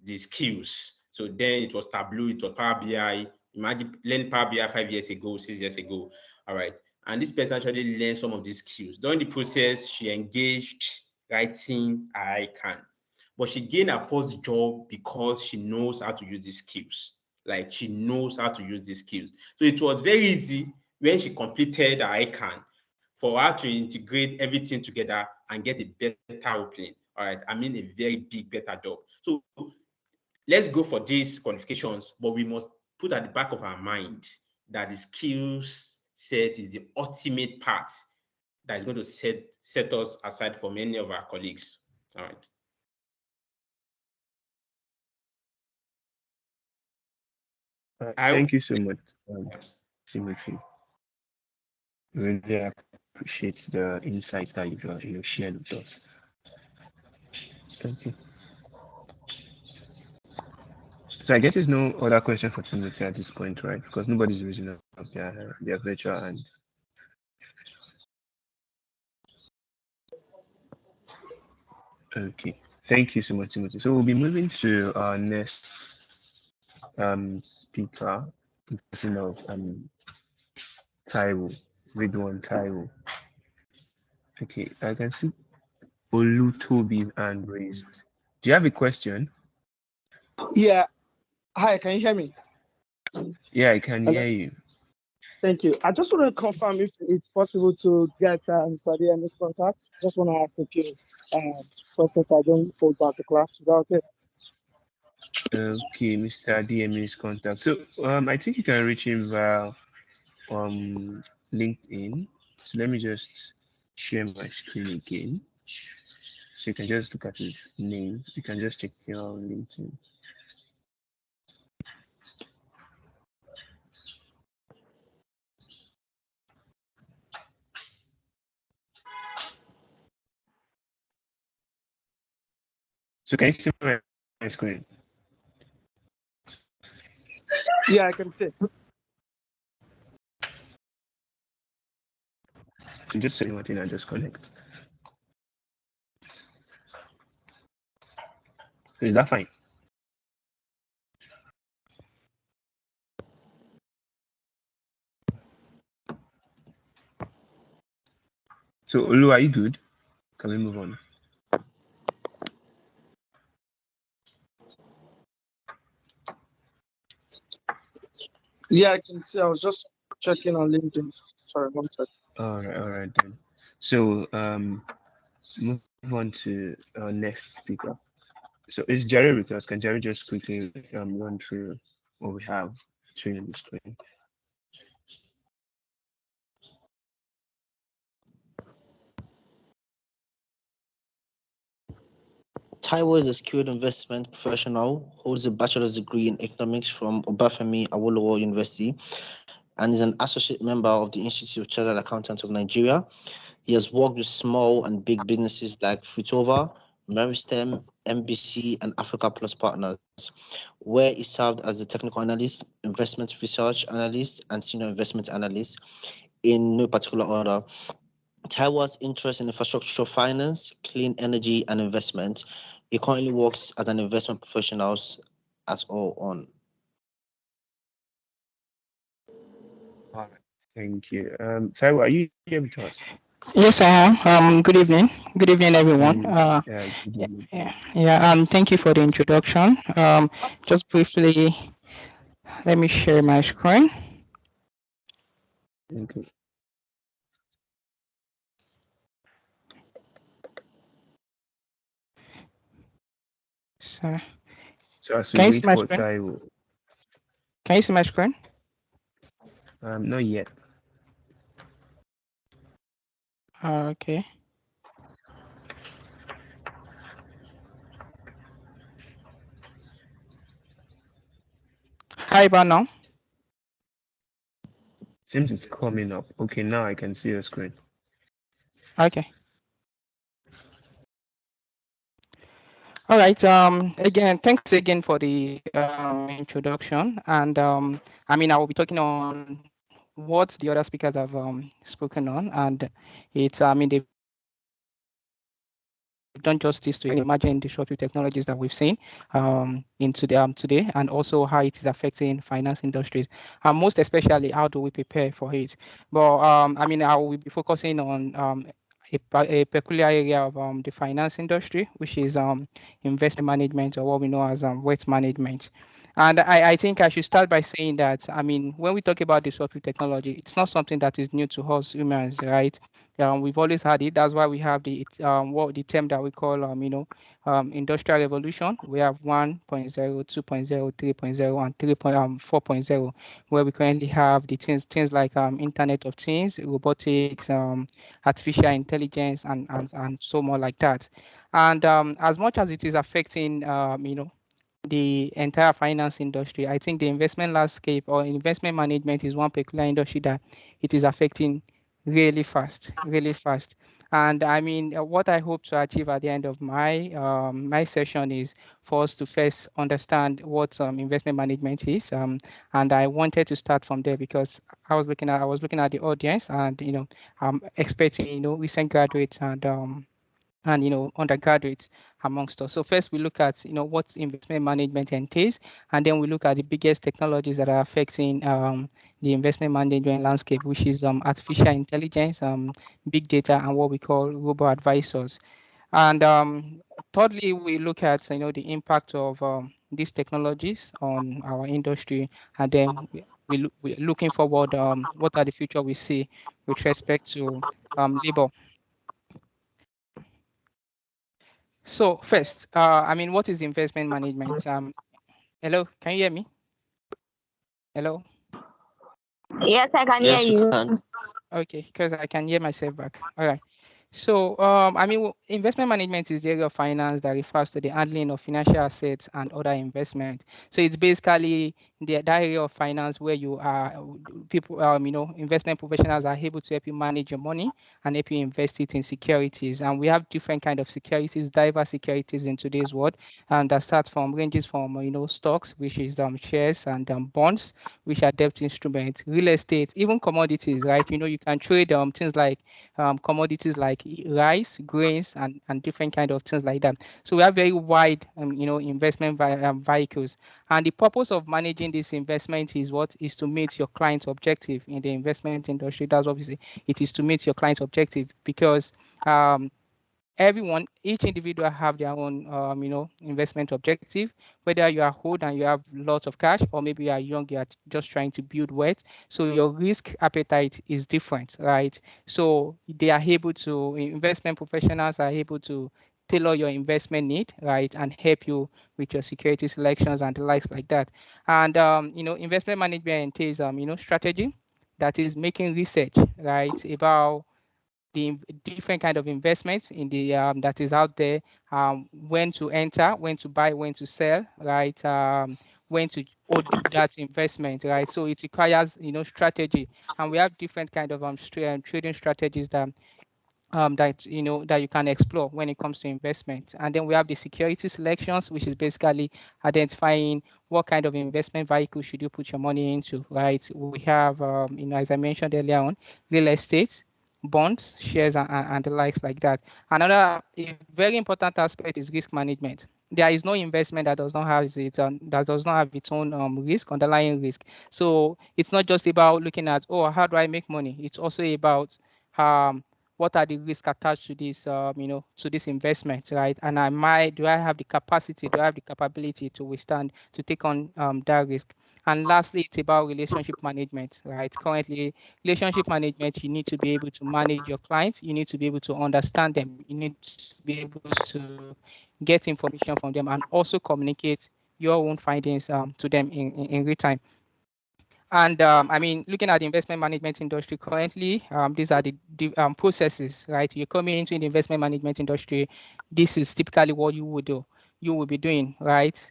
the skills. So then it was Tableau, it was Power BI. Imagine learning Power BI 5 years ago, 6 years ago, all right. And this person actually learned some of these skills. During the process, she engaged writing ICANN, but she gained her first job because she knows how to use these skills. Like, she knows how to use these skills. So it was very easy when she completed her ICANN for her to integrate everything together and get a better opening. All right, I mean a very big, better job. So let's go for these qualifications, but we must put at the back of our mind that the skills set is the ultimate part that is going to set us aside from any of our colleagues. All right. Thank you so much, Timothy. Really appreciate the insights that you've shared with us. Thank you. So I guess there's no other question for Timothy at this point, right? Because nobody's raising up their virtual hand. Okay, thank you so much, Timothy. So we'll be moving to our next speaker, the person of Taiwo, Ridwan Taiwo. Okay, I can see Olutobi's hand raised. Do you have a question? Yeah. Hi, can you hear me? Yeah, I can hear you. Thank you. I just want to confirm if it's possible to get Mr. DM's contact. Just want to ask a few questions. I don't hold back the class. Is that okay? Okay, Mr. DMU's contact. So I think you can reach him via LinkedIn. So let me just share my screen again. So you can just look at his name. You can just check here on LinkedIn. So can you see my screen? Yeah, I can see. So just say one thing and just connect. So is that fine? So Olu, are you good? Can we move on? Yeah, I can see. I was just checking on LinkedIn. Sorry, one second. All right then. So move on to our next speaker. So is Jerry with us? Can Jerry just quickly run through what we have showing on the screen? Taiwo is a skilled investment professional, holds a bachelor's degree in economics from Obafemi Awolowo University, and is an associate member of the Institute of Chartered Accountants of Nigeria. He has worked with small and big businesses like Fruitova, Meristem, MBC, and Africa Plus Partners, where he served as a technical analyst, investment research analyst, and senior investment analyst in no particular order. Taiwan's interest in infrastructure finance, clean energy, and investment. He currently works as an investment professional at all on. All right, thank you. Taiwo, are you here with us? Yes, I am. Good evening. Good evening, everyone. Good evening. Yeah. Thank you for the introduction. Just briefly, let me share my screen. Okay. So as we Can you wait see my for screen? Taiwo, Can you see my screen? not yet. Okay. Hi, about now. Seems it's coming up. Okay, now I can see your screen. Okay. All right. Again, thanks again for the introduction. And I mean, I will be talking on what the other speakers have spoken on, and it's they've done justice to emerging disruptive technologies that we've seen today, and also how it is affecting finance industries, and most especially how do we prepare for it. But I mean, I will be focusing on a peculiar area of the finance industry, which is investment management, or what we know as wealth management. And I think I should start by saying that, I mean, when we talk about disruptive technology, it's not something that is new to us humans, right? We've always had it. That's why we have the term that we call industrial revolution. We have 1.0, 2.0, 3.0, and 4.0, where we currently have the things like Internet of Things, robotics, artificial intelligence, and so more like that. And as much as it is affecting the entire finance industry, I think the investment landscape or investment management is one peculiar industry that it is affecting really fast, really fast. And I mean, what I hope to achieve at the end of my session is for us to first understand what investment management is. And I wanted to start from there because I was looking at the audience, and I'm expecting recent graduates and undergraduates amongst us. So first we look at what investment management entails, and then we look at the biggest technologies that are affecting the investment management landscape, which is artificial intelligence, big data, and what we call robo advisors. And thirdly, we look at the impact of these technologies on our industry, and then we're looking forward, what are the future we see with respect to labor. So first, I mean, what is investment management? Hello, can you hear me? Hello. Yes, I can Yes, hear we you. can. Okay, because I can hear myself back. All right. So, I mean, investment management is the area of finance that refers to the handling of financial assets and other investment. So it's basically that area of finance where you are people, investment professionals are able to help you manage your money and help you invest it in securities. And we have different kind of securities, diverse securities in today's world, and that starts from ranges from stocks, which is shares, and bonds, which are debt instruments, real estate, even commodities, right? You can trade things like commodities like rice, grains, and different kind of things like that. So we have very wide, investment vehicles. And the purpose of managing this investment is what is to meet your client's objective in the investment industry. That's obviously it is to meet your client's objective because everyone, each individual have their own, investment objective, whether you are old and you have lots of cash, or maybe you are young, you are just trying to build wealth. So your risk appetite is different, right? So they are able to, investment professionals are able to tailor your investment need, right, and help you with your security selections and the likes like that. And, investment management entails, strategy, that is making research, right, about the different kind of investments in the that is out there, when to enter, when to buy, when to sell, right, when to hold that investment, right. So it requires strategy, and we have different kind of trading strategies that you can explore when it comes to investment. And then we have the security selections, which is basically identifying what kind of investment vehicle should you put your money into, right? We have, as I mentioned earlier on, real estate, bonds, shares, and the likes like that. Another very important aspect is risk management. There is no investment that does not have that does not have its own risk, underlying risk. So it's not just about looking at, oh, how do I make money? It's also about what are the risks attached to this, to this investment, right? And do I have the capacity, do I have the capability to withstand, to take on that risk? And lastly, it's about relationship management, right? Currently, relationship management, you need to be able to manage your clients, you need to be able to understand them, you need to be able to get information from them, and also communicate your own findings to them in real time. And looking at the investment management industry currently, these are the processes, right? You're coming into the investment management industry. This is typically what you would do. You will be doing, right?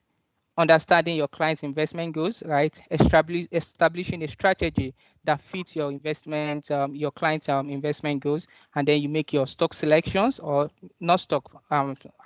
Understanding your client's investment goals, right? Establishing a strategy that fits your investment, your client's investment goals, and then you make your stock selections, or not stock.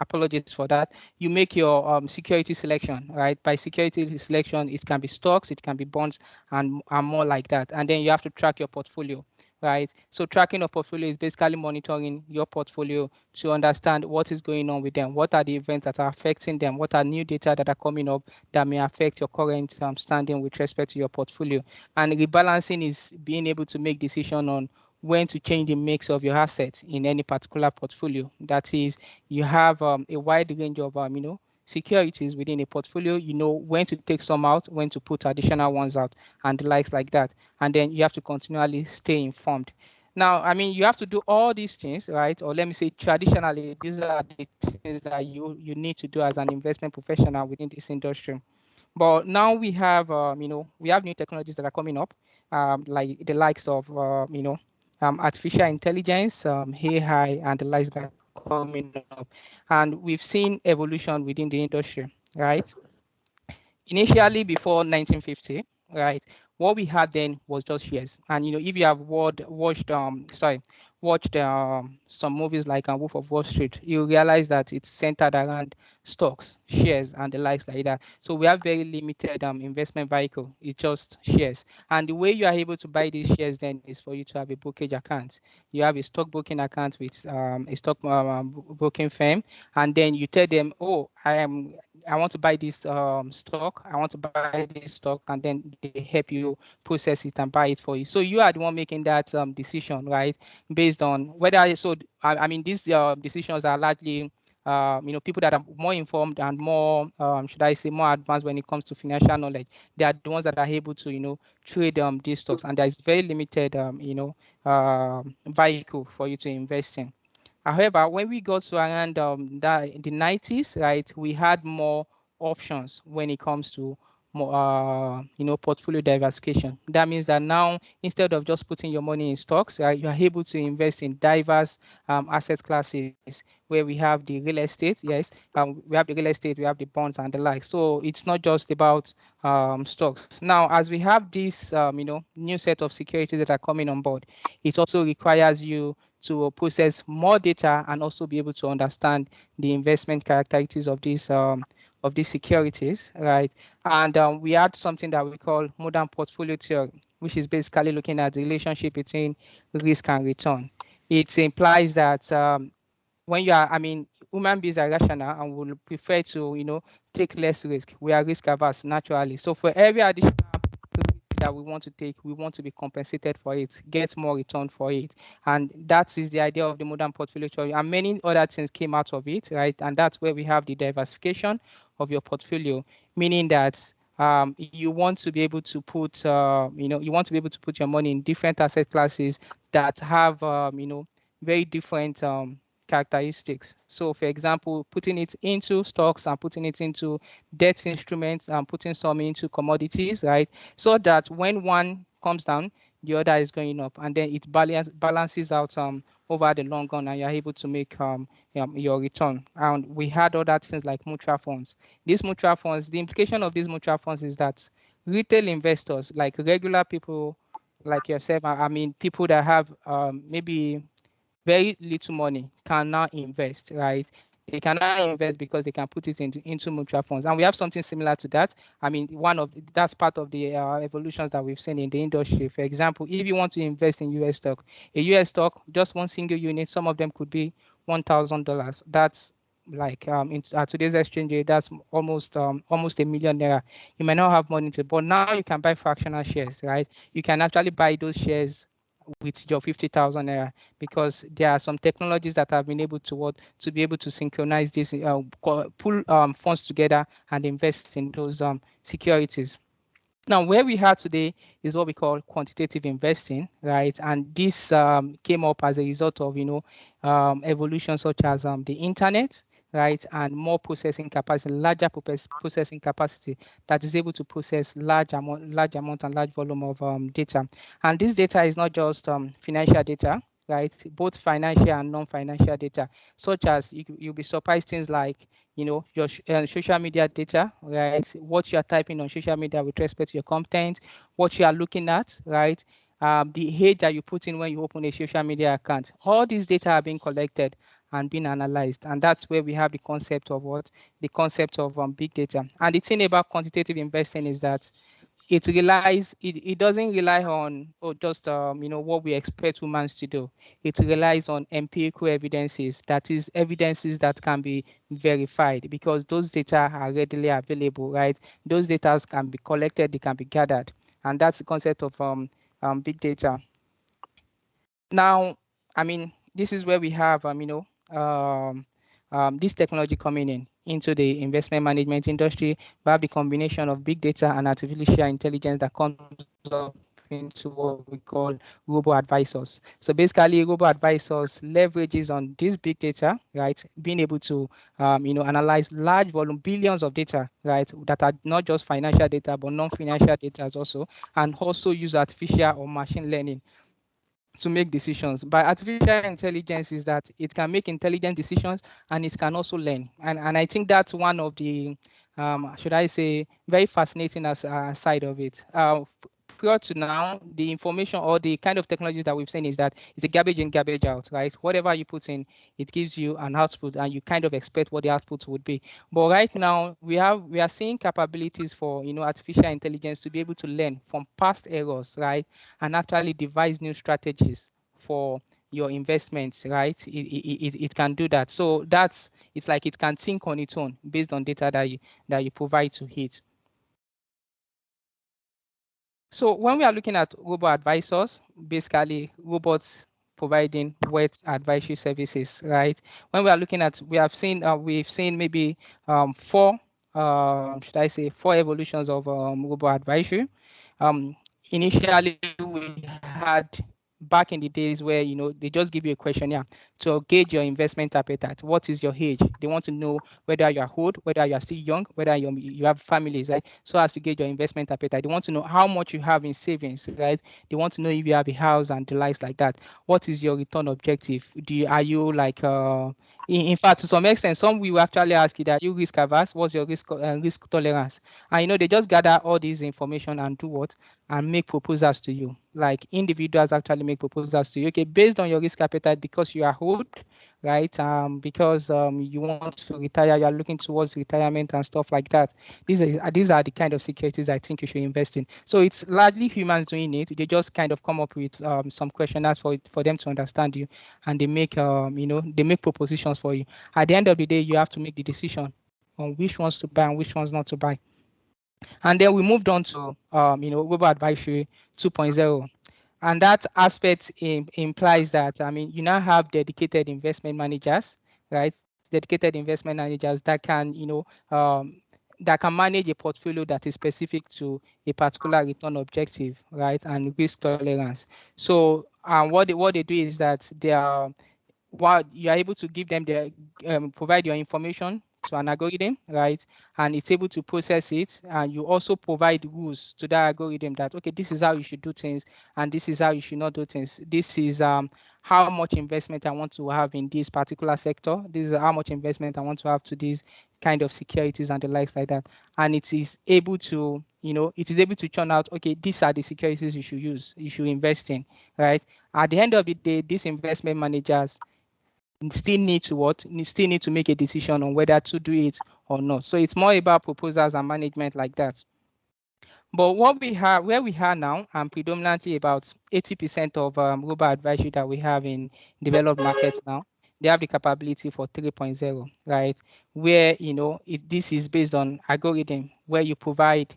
Apologies for that. You make your security selection, right? By security selection, it can be stocks, it can be bonds, and more like that. And then you have to track your portfolio, right? So tracking a portfolio is basically monitoring your portfolio to understand what is going on with them, what are the events that are affecting them, what are new data that are coming up that may affect your current standing with respect to your portfolio. And rebalancing is being able to make decision on when to change the mix of your assets in any particular portfolio. That is, you have a wide range of securities within a portfolio. You know when to take some out, when to put additional ones out, and the likes like that. And then you have to continually stay informed. Now, you have to do all these things, right? Or let me say, traditionally, these are the things that you need to do as an investment professional within this industry. But now we have, we have new technologies that are coming up, like the likes of, artificial intelligence, AI, and the likes that are coming up. And we've seen evolution within the industry, right? Initially, before 1950, right, what we had then was just shares. And if you have watched some movies like Wolf of Wall Street, you realize that it's centered around stocks, shares, and the likes like that. So we have very limited investment vehicle. It's just shares. And the way you are able to buy these shares then is for you to have a brokerage account. You have a stock broking account with a stock broking firm, and then you tell them, oh, I want to buy this stock. I want to buy this stock, and then they help you process it and buy it for you. So you are the one making that decision, right? Based on whether these decisions are largely people that are more informed and more should I say more advanced when it comes to financial knowledge. They are the ones that are able to trade these stocks, and there is very limited vehicle for you to invest in. However, when we got to around the 90s, right, we had more options when it comes to portfolio diversification. That means that now instead of just putting your money in stocks, you are able to invest in diverse asset classes where we have the real estate. Yes, we have the real estate, we have the bonds and the like. So it's not just about stocks. Now, as we have this new set of securities that are coming on board, it also requires you to process more data and also be able to understand the investment characteristics of these securities, right? And we had something that we call modern portfolio theory, which is basically looking at the relationship between risk and return. It implies that when you are, human beings are rational and will prefer to, take less risk. We are risk averse naturally. So for every additional risk that we want to take, we want to be compensated for it, get more return for it. And that is the idea of the modern portfolio theory. And many other things came out of it, right? And that's where we have the diversification of your portfolio, meaning that you want to be able to put, you want to be able to put your money in different asset classes that have, very different characteristics. So for example, putting it into stocks and putting it into debt instruments and putting some into commodities, right? So that when one comes down, the other is going up, and then it balances out over the long run, and you're able to make your return. And we had other things like mutual funds. These mutual funds, the implication of these mutual funds is that retail investors, like regular people like yourself, people that have maybe very little money can now invest, right? They can now invest because they can put it into mutual funds. And we have something similar to that. That's part of the evolutions that we've seen in the industry. For example, if you want to invest in US stock, a US stock, just one single unit, some of them could be $1,000. That's like at today's exchange rate, that's almost ~1 million. You may not have money to, but now you can buy fractional shares, right? You can actually buy those shares with your 50,000 naira, because there are some technologies that have been able to be able to synchronize this, pull funds together and invest in those securities. Now, where we are today is what we call quantitative investing, right? And this came up as a result of, evolution such as the internet, right? And more processing capacity, larger processing capacity that is able to process large amount and large volume of data. And this data is not just financial data, right? Both financial and non-financial data, such as you'll be surprised things like your social media data, right? What you are typing on social media with respect to your content, what you are looking at, right? The age that you put in when you open a social media account. All these data are being collected and being analyzed, and that's where we have the concept of big data. And the thing about quantitative investing is that it doesn't rely on just what we expect humans to do. It relies on empirical evidences, that is evidences that can be verified, because those data are readily available, right? Those data can be collected, they can be gathered, and that's the concept of big data. Now, this is where we have this technology coming into the investment management industry. We have the combination of big data and artificial intelligence that comes up into what we call robo-advisors. So basically, robo-advisors leverages on this big data, right? Being able to, analyze large volume, billions of data, right? That are not just financial data, but non-financial data also, and also use artificial or machine learning to make decisions. By artificial intelligence is that it can make intelligent decisions and it can also learn. And I think that's one of the, should I say, very fascinating side of it. Prior to now, the information or the kind of technologies that we've seen is that it's a garbage in, garbage out, right? Whatever you put in, it gives you an output and you kind of expect what the output would be. But right now, we are seeing capabilities for, artificial intelligence to be able to learn from past errors, right? And actually devise new strategies for your investments, right? It can do that. So it's like it can think on its own based on data that you provide to it. So when we are looking at robot advisors, basically robots providing wet advisory services, right? When we are looking at, we've seen maybe four, should I say, four evolutions of robot advisory. Initially, we had back in the days where they just give you a questionnaire to gauge your investment appetite. What is your age? They want to know whether you are old, whether you are still young, whether you have families, right? So as to gauge your investment appetite. They want to know how much you have in savings, right? They want to know if you have a house and the likes like that. What is your return objective? Are you like in fact, to some extent, some will actually ask you that you risk averse. What's your risk tolerance? And they just gather all this information and do what and make proposals to you. Like individuals actually make proposals to you. Okay, based on your risk appetite, because you are old, right? Because you want to retire, you are looking towards retirement and stuff like that. These are the kind of securities I think you should invest in. So it's largely humans doing it. They just kind of come up with some questionnaires for them to understand you, and they make they make propositions for you. At the end of the day, you have to make the decision on which ones to buy and which ones not to buy. And then we moved on to robo advisory 2.0. And that aspect implies that you now have dedicated investment managers, right? Dedicated investment managers that can that can manage a portfolio that is specific to a particular return objective, right, and risk tolerance. So what they do is that they are while you are able to give them the provide your information to an algorithm, right? And it's able to process it. And you also provide rules to that algorithm that, okay, this is how you should do things and this is how you should not do things. This is how much investment I want to have in this particular sector. This is how much investment I want to have to these kind of securities and the likes like that. And it is able to, it is able to churn out, okay, these are the securities you should use, you should invest in, right? At the end of the day, these investment managers still need to still need to make a decision on whether to do it or not. So it's more about proposals and management like that. But what we have, where we are now, predominantly about 80% of robo advisory that we have in developed markets now, they have the capability for 3.0, right? Where this is based on algorithm, where you provide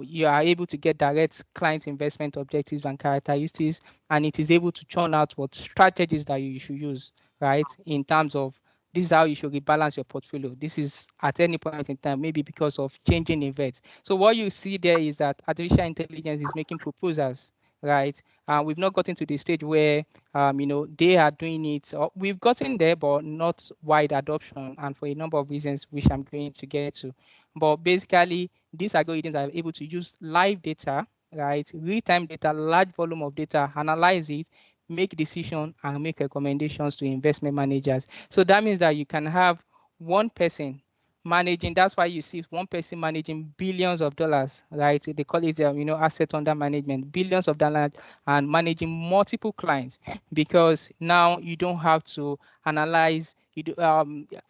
you are able to get direct client investment objectives and characteristics, and it is able to churn out what strategies that you should use, right? In terms of this is how you should rebalance your portfolio. This is at any point in time, maybe because of changing events. So what you see there is that artificial intelligence is making proposals, right? We've not gotten to the stage where they are doing it. Or we've gotten there, but not wide adoption, and for a number of reasons, which I'm going to get to. But basically, these algorithms are able to use live data, right? Real-time data, large volume of data, analyze it, make decisions, and make recommendations to investment managers. So that means that you can have one person managing. That's why you see one person managing billions of dollars, right? They call it asset under management, billions of dollars, and managing multiple clients, because now you don't have to analyze. You do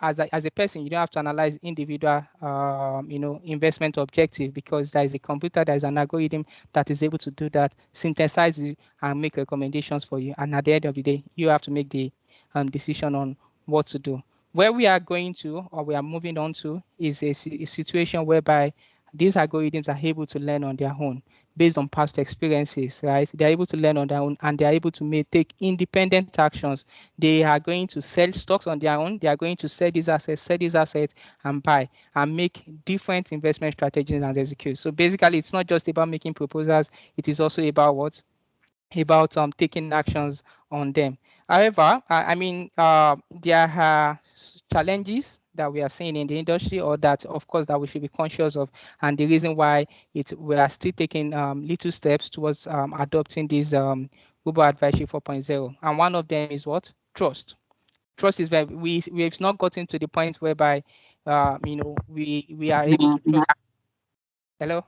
as a person, you don't have to analyze individual investment objective, because there is a computer, there is an algorithm that is able to do that, synthesize it, and make recommendations for you. And at the end of the day, you have to make the decision on what to do. Where we are going to, or we are moving on to, is a situation whereby these algorithms are able to learn on their own based on past experiences, right? They're able to learn on their own, and they're able to take independent actions. They are going to sell stocks on their own. They are going to sell these assets, and buy and make different investment strategies and execute. So basically, it's not just about making proposals. It is also about what? About taking actions on them. However, there are challenges that we are seeing in the industry, or that, of course, that we should be conscious of, and the reason why we are still taking little steps towards adopting this Uber Advisory 4.0. And one of them is what? Trust. Trust is where we've not gotten to the point whereby we are able to trust. Hello?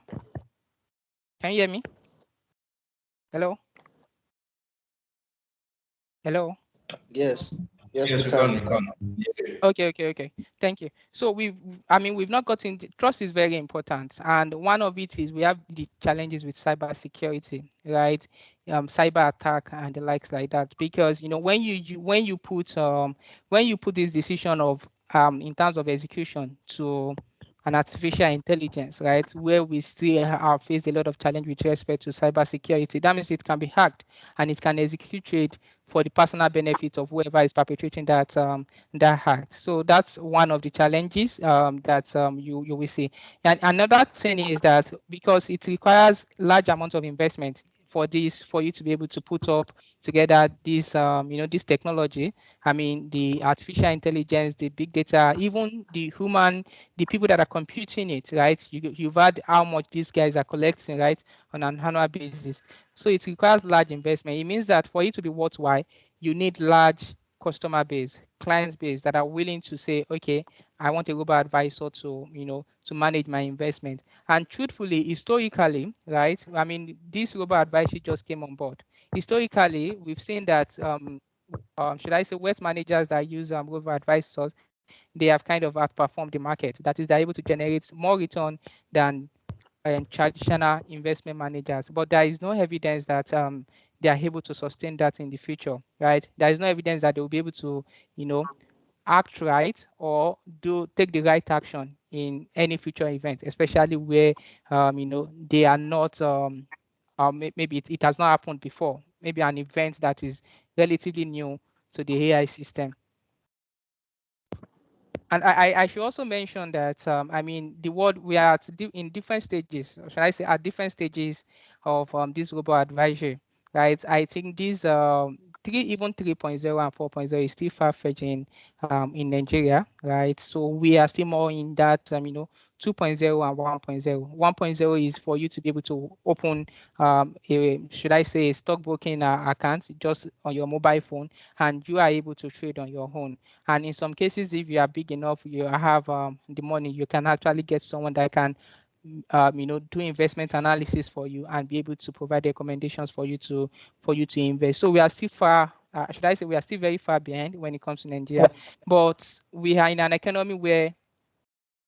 Can you hear me? Hello? Hello? Yes. Yes, Yes, we we can. can. Okay. Thank you. So we've not gotten trust is very important, and one of it is we have the challenges with cyber security, right? Cyber attack and the likes like that. Because when you put this decision of in terms of execution to an artificial intelligence, right, where we still have faced a lot of challenge with respect to cyber security, that means it can be hacked and it can execute it for the personal benefit of whoever is perpetrating that hack. So that's one of the challenges that you will see. And another thing is that because it requires large amounts of investment, for you to be able to put up together this this technology. I mean, the artificial intelligence, the big data, even the people that are computing it, right? You've heard how much these guys are collecting, right, on an annual basis. So it requires large investment. It means that for it to be worthwhile, you need large customer base, client base that are willing to say, okay, I want a robot advisor to, to manage my investment. And truthfully, historically, right, I mean, this robot advisory just came on board. Historically, we've seen that, should I say, wealth managers that use robot advisors, they have kind of outperformed the market. That is, they're able to generate more return than traditional investment managers. But there is no evidence that they are able to sustain that in the future, right? There is no evidence that they will be able to, act right or take the right action in any future event, especially where they are not maybe it has not happened before, maybe an event that is relatively new to the AI system. And I should also mention that I mean, the world, we are in different stages, or should I say at different stages of this global advisory, right? I think these even 3.0 and 4.0 is still far-fetching in Nigeria, right? So we are still more in that 2.0 and 1.0. 1.0 is for you to be able to open should I say, a stockbroking account just on your mobile phone, and you are able to trade on your own. And in some cases, if you are big enough, you have the money, you can actually get someone that can do investment analysis for you and be able to provide recommendations for you to invest. So we are still far, should I say, we are still very far behind when it comes to Nigeria, but we are in an economy where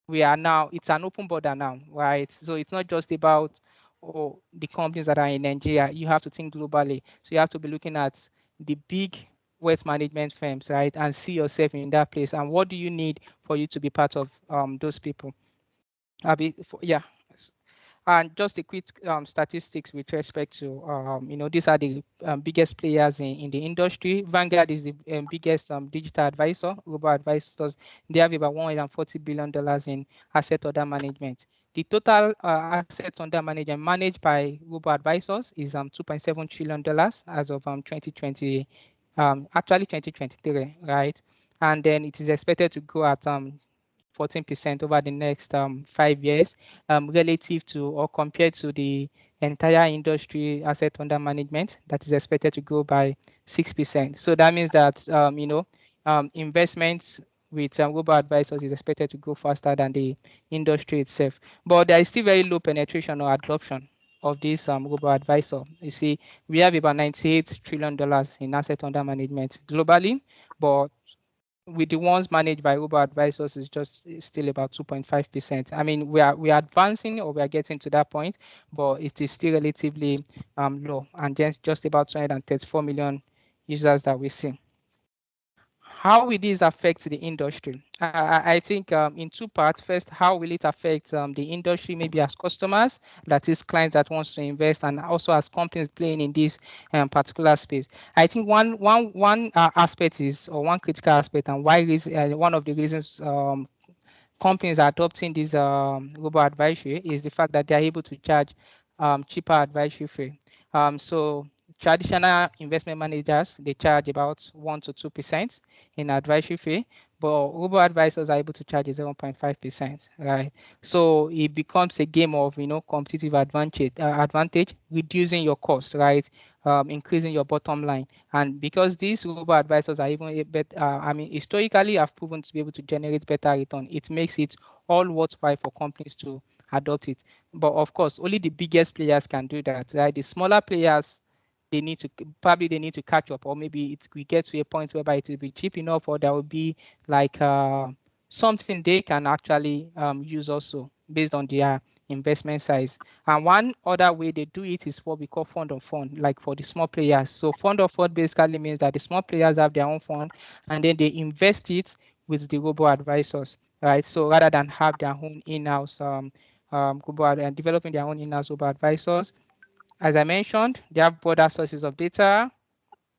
we are now, it's an open border now, right? So it's not just about the companies that are in Nigeria. You have to think globally. So you have to be looking at the big wealth management firms, right, and see yourself in that place. And what do you need for you to be part of those people? Yeah. And just a quick statistics with respect to, these are the biggest players in the industry. Vanguard is the biggest digital advisor, global advisors. They have about $140 billion in asset under management. The total asset under management managed by global advisors is $2.7 trillion as of 2020, actually 2023, right? And then it is expected to grow at 14% over the next 5 years, relative to or compared to the entire industry asset under management that is expected to grow by 6%. So that means that investments with global advisors is expected to grow faster than the industry itself. But there is still very low penetration or adoption of this global advisor. You see, we have about $98 trillion in asset under management globally, but with the ones managed by robo advisors is still about 2.5%. I mean, we are advancing, or we are getting to that point, but it is still relatively low, and just about 234 million users that we see. How will this affect the industry? I think in two parts. First, how will it affect the industry, maybe as customers, that is clients that wants to invest, and also as companies playing in this particular space. I think one aspect is, or one critical aspect, and why is one of the reasons companies are adopting this global advisory is the fact that they are able to charge cheaper advisory fee. So traditional investment managers, they charge about 1 to 2% in advisory fee, but robo advisors are able to charge 0.5%, right? So it becomes a game of competitive advantage, reducing your cost, right? Increasing your bottom line. And because these robo advisors are even a better, I mean, historically have proven to be able to generate better return, it makes it all worthwhile for companies to adopt it. But of course, only the biggest players can do that, right? The smaller players, they need to catch up, or maybe we get to a point whereby it will be cheap enough, or there will be like something they can actually use also based on their investment size. And one other way they do it is what we call fund of fund, like for the small players. So fund of fund basically means that the small players have their own fund, and then they invest it with the robo advisors, right? So rather than have their own in-house developing their own in-house robo advisors, as I mentioned, they have broader sources of data,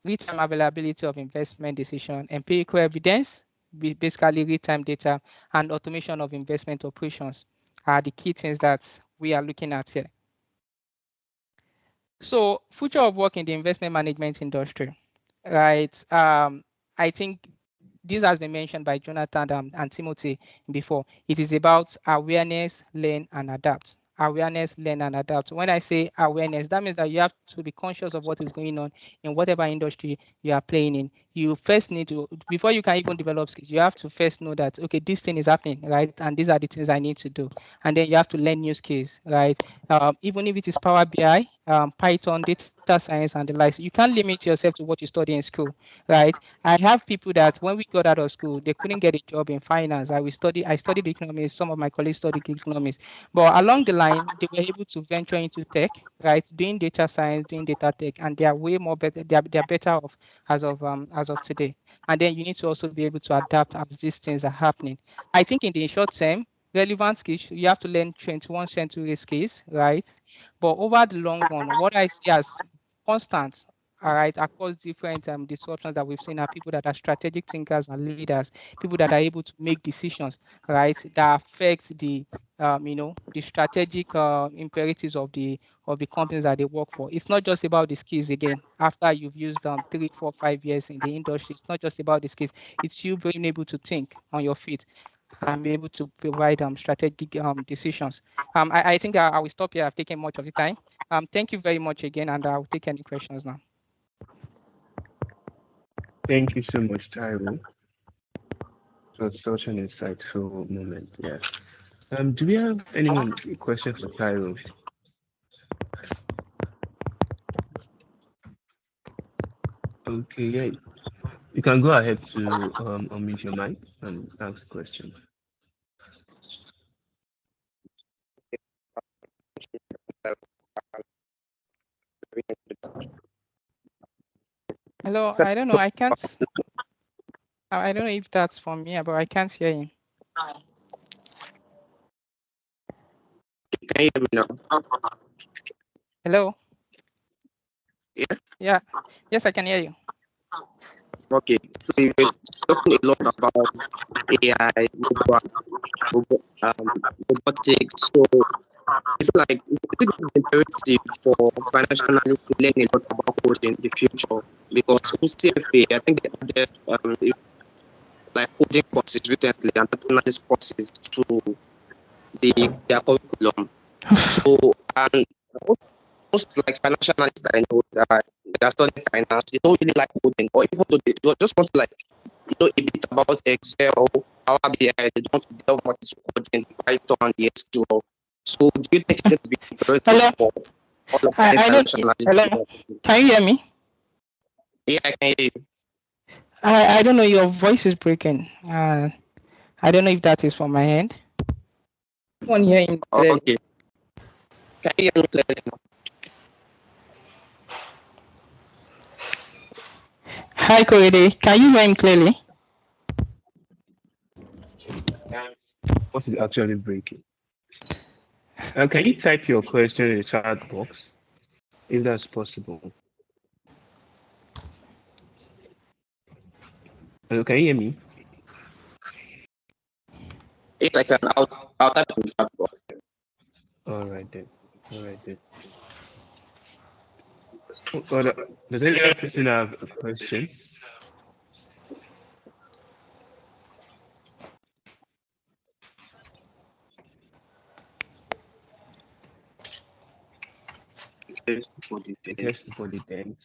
real-time availability of investment decision, empirical evidence, basically real-time data, and automation of investment operations are the key things that we are looking at here. So future of work in the investment management industry, right? I think this has been mentioned by Jonathan and Timothy before. It is about awareness, learn, and adapt. Awareness, learn, and adapt. When I say awareness, that means that you have to be conscious of what is going on in whatever industry you are playing in. You first need to, before you can even develop skills, you have to first know that, okay, this thing is happening, right? And these are the things I need to do. And then you have to learn new skills, right? Even if it is Power BI, Python, data science, and the likes, you can't limit yourself to what you study in school, right? I have people that when we got out of school, they couldn't get a job in finance. I studied economics. Some of my colleagues studied economics, but along the line, they were able to venture into tech, right? Doing data science, doing data tech, and they are way more better. They are better off as of today. And then you need to also be able to adapt as these things are happening. I think in the short term, relevant skills, you have to learn 21st century skills, right? But over the long run, what I see as constant, all right, across different disruptions that we've seen are people that are strategic thinkers and leaders, people that are able to make decisions, right, that affect the strategic imperatives of the companies that they work for. It's not just about the skills again. After you've used 3, 4, 5 years in the industry, it's not just about the skills. It's you being able to think on your feet and be able to provide strategic decisions. I think I will stop here. I've taken much of the time. Thank you very much again, and I'll take any questions now. Thank you so much, Tyro. So it's such an insightful moment. Yeah. Do we have anyone a question for Tyro? Okay, yeah. You can go ahead to unmute your mic and ask the question. Hello, I don't know. I can't. I don't know if that's for me, but I can't hear him. Can you hear me now? Hello. Yeah. Yeah. Yes, I can hear you. Okay. So we're talking a lot about AI, robotics. So it's like it's imperative for financial analysts to learn a lot about coding in the future because in CFA, I think they added like coding courses recently and data analysis courses to their curriculum. So and most like financial analysts that I know that they are studying finance, they don't really like coding, or even though they just want to like know a bit about Excel, Power BI, they don't delve much into coding, Python, the SQL. So do you think it's going to be imperative for all of the I don't. financial analysts? Hello. Can you hear me? Yeah, I can hear you. I don't know. Your voice is breaking. I don't know if that is from my end. One hearing clearly. Okay. Can you hear me clearly now? Hi, Korede. Can you hear him clearly? What is actually breaking? Can you type your question in the chat box, if that's possible? Hello, can you hear me? Yes, I can. I'll type it in the chat box. All right then. All right then. Does any other person have a question? Yes, for the then.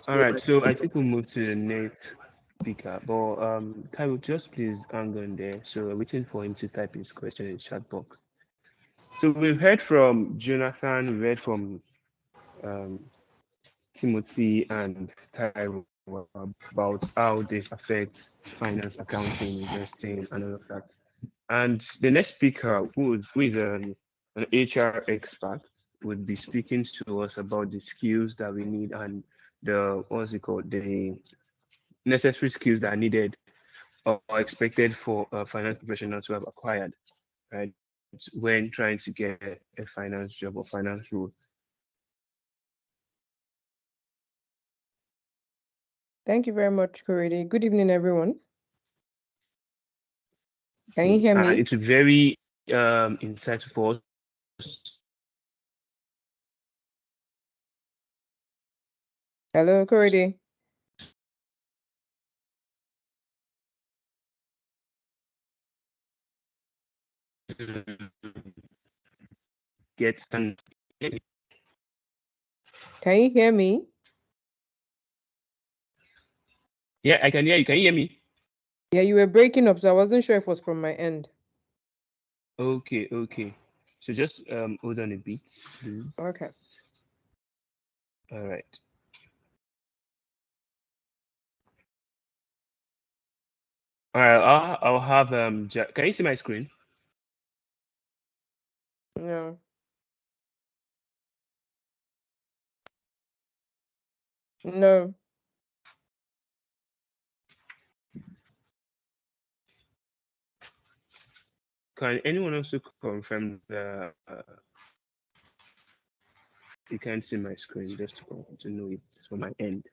All right, so I think we'll move to the next speaker. But Kyle, just please hang on there. So we're waiting for him to type his question in the chat box. So we've heard from Jonathan, we've heard from Timothy and Tyro about how this affects finance, accounting, investing, and all of that. And the next speaker, who is an HR expert, would be speaking to us about the skills that we need and the necessary skills that are needed or expected for a finance professional to have acquired, right, when trying to get a finance job or finance role. Thank you very much, Korede. Good evening, everyone. Can you hear me? It's very insightful for us Hello, Cordy. to get some. Can you hear me? Yeah, I can hear you. Can you hear me? Yeah, you were breaking up, so I wasn't sure if it was from my end. Okay, okay. So just hold on a bit, please. Okay. All right. All right. I'll have Can you see my screen? No. No. Can anyone also confirm you can't see my screen just to know it's from my end?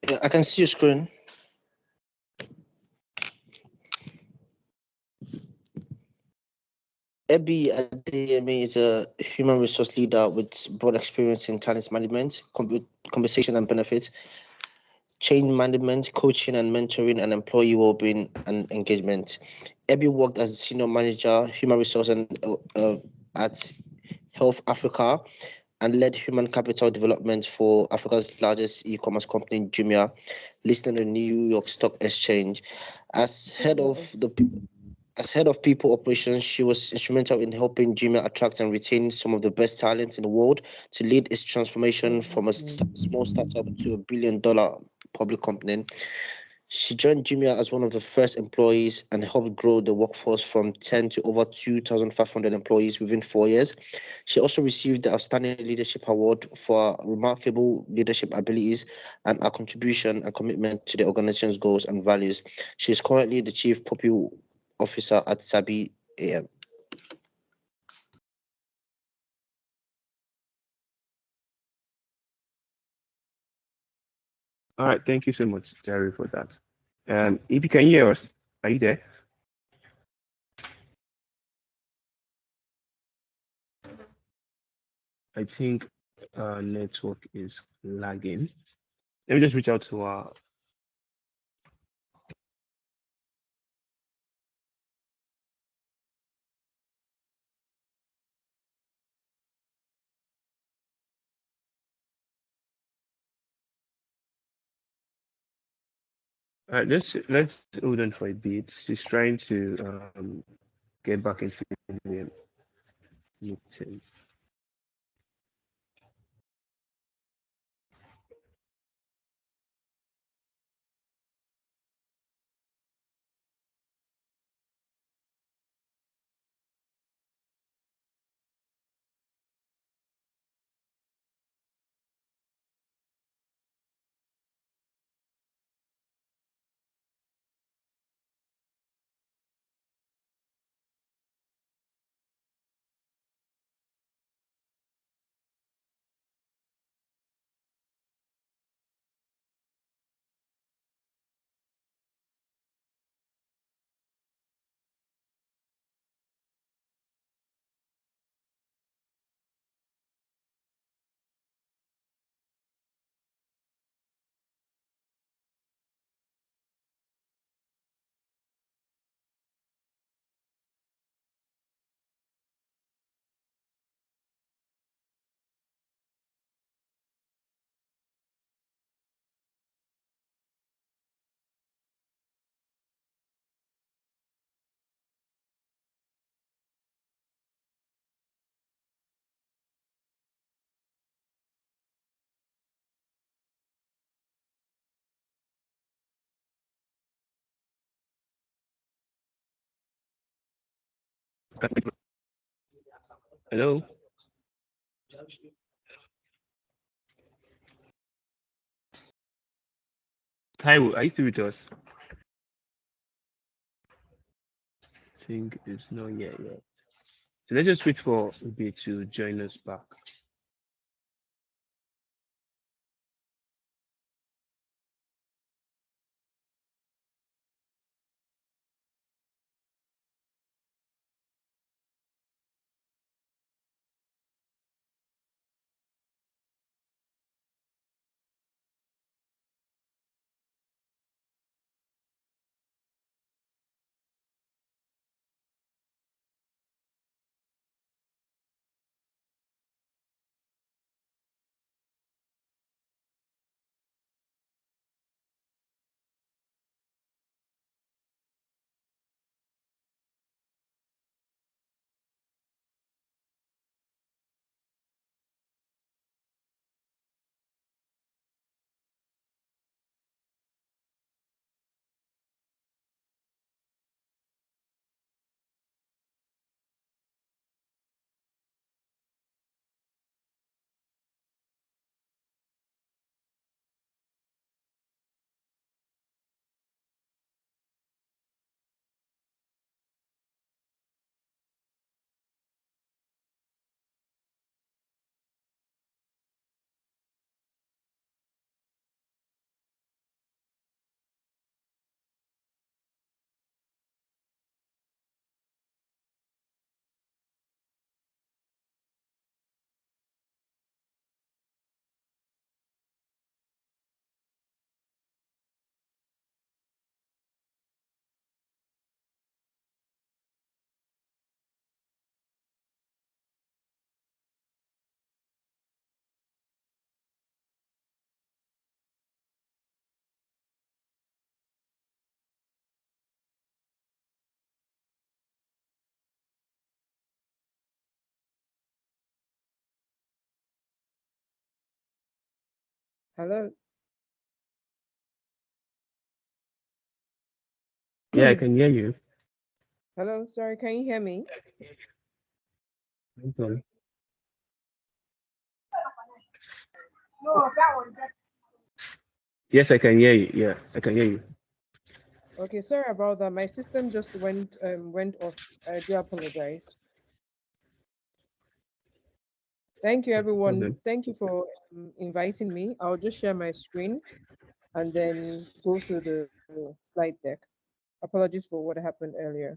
Yeah, I can see your screen. Ebi Adeyemi is a human resource leader with broad experience in talent management, compensation and benefits, change management, coaching and mentoring, and employee well-being and engagement. Ebi worked as a senior manager, human resource, and at Health Africa, and led human capital development for Africa's largest e-commerce company, Jumia, listed on the New York Stock Exchange. As head of the As head of people operations, she was instrumental in helping Jumia attract and retain some of the best talent in the world to lead its transformation from a small startup to $1 billion public company. She joined Jumia as one of the first employees and helped grow the workforce from 10 to over 2,500 employees within 4 years. She also received the Outstanding Leadership Award for her remarkable leadership abilities and her contribution and commitment to the organization's goals and values. She is currently the Chief People Officer at Sabi AM. All right. Thank you so much, Jerry, for that. If you can hear us, are you there? I think our network is lagging. Let me just reach out to our. All right, let's hold on for a bit. She's trying to get back into the meeting. Hello. Taiwo, are you still with us? I think it's not yet. So let's just wait for Ubi to join us back. Hello. Yeah, I can hear you. Hello. Sorry, can you hear me? Okay. Yes, I can hear you. Yeah, I can hear you. Okay, sorry about that. My system just went off. I do apologize. Thank you, No everyone. problem. Thank you for inviting me. I'll just share my screen and then go through the slide deck. Apologies for what happened earlier.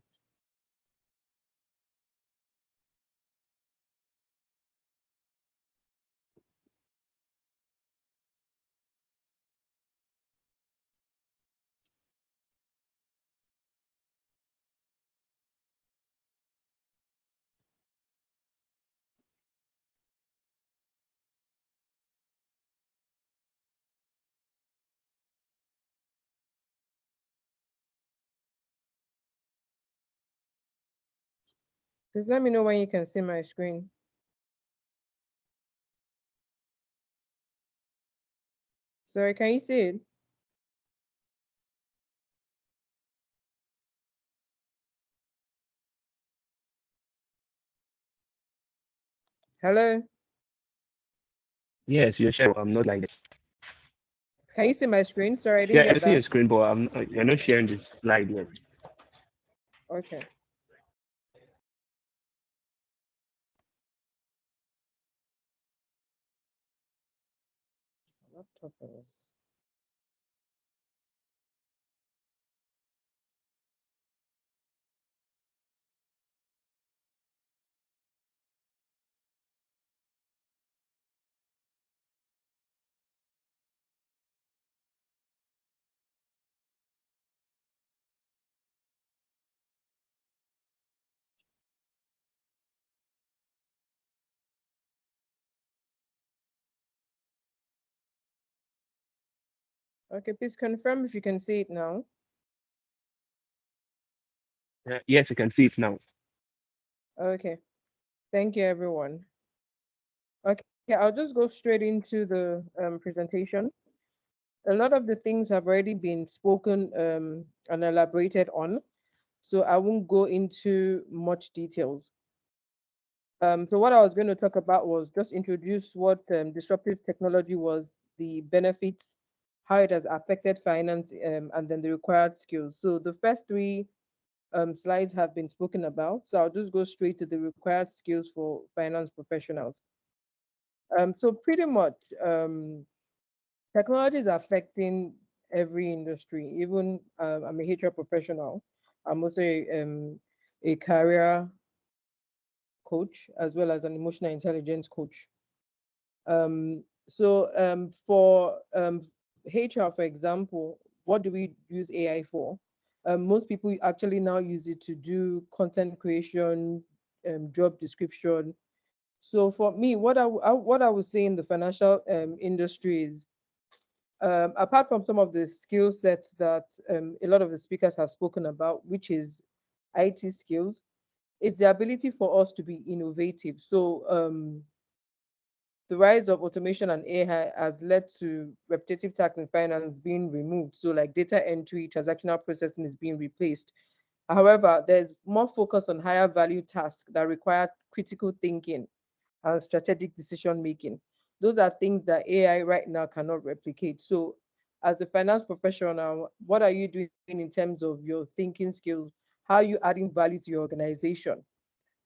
Please let me know when you can see my screen. Sorry, can you see it? Hello? Yes, you're sure. I'm not like that. Can you see my screen? Sorry, I didn't Yeah, I get see your that. screen, but you're not sharing the slide yet. Okay. Laptop is. Okay, please confirm if you can see it now. Yes, you can see it now. Okay. Thank you, everyone. Okay, I'll just go straight into the presentation. A lot of the things have already been spoken and elaborated on, so I won't go into much details. So what I was going to talk about was just introduce what disruptive technology was, the benefits, how it has affected finance, and then the required skills. So the first three slides have been spoken about. So I'll just go straight to the required skills for finance professionals. So pretty much, technology is affecting every industry. Even I'm a HR professional. I'm also a career coach as well as an emotional intelligence coach. For HR, for example, what do we use AI for? Most people actually now use it to do content creation, job description. So for me, what I would say in the financial industry is, apart from some of the skill sets that a lot of the speakers have spoken about, which is IT skills, it's the ability for us to be innovative. So the rise of automation and AI has led to repetitive tasks in finance being removed. So, like data entry, transactional processing is being replaced. However, there's more focus on higher value tasks that require critical thinking and strategic decision making. Those are things that AI right now cannot replicate. So, as a finance professional, what are you doing in terms of your thinking skills? How are you adding value to your organization?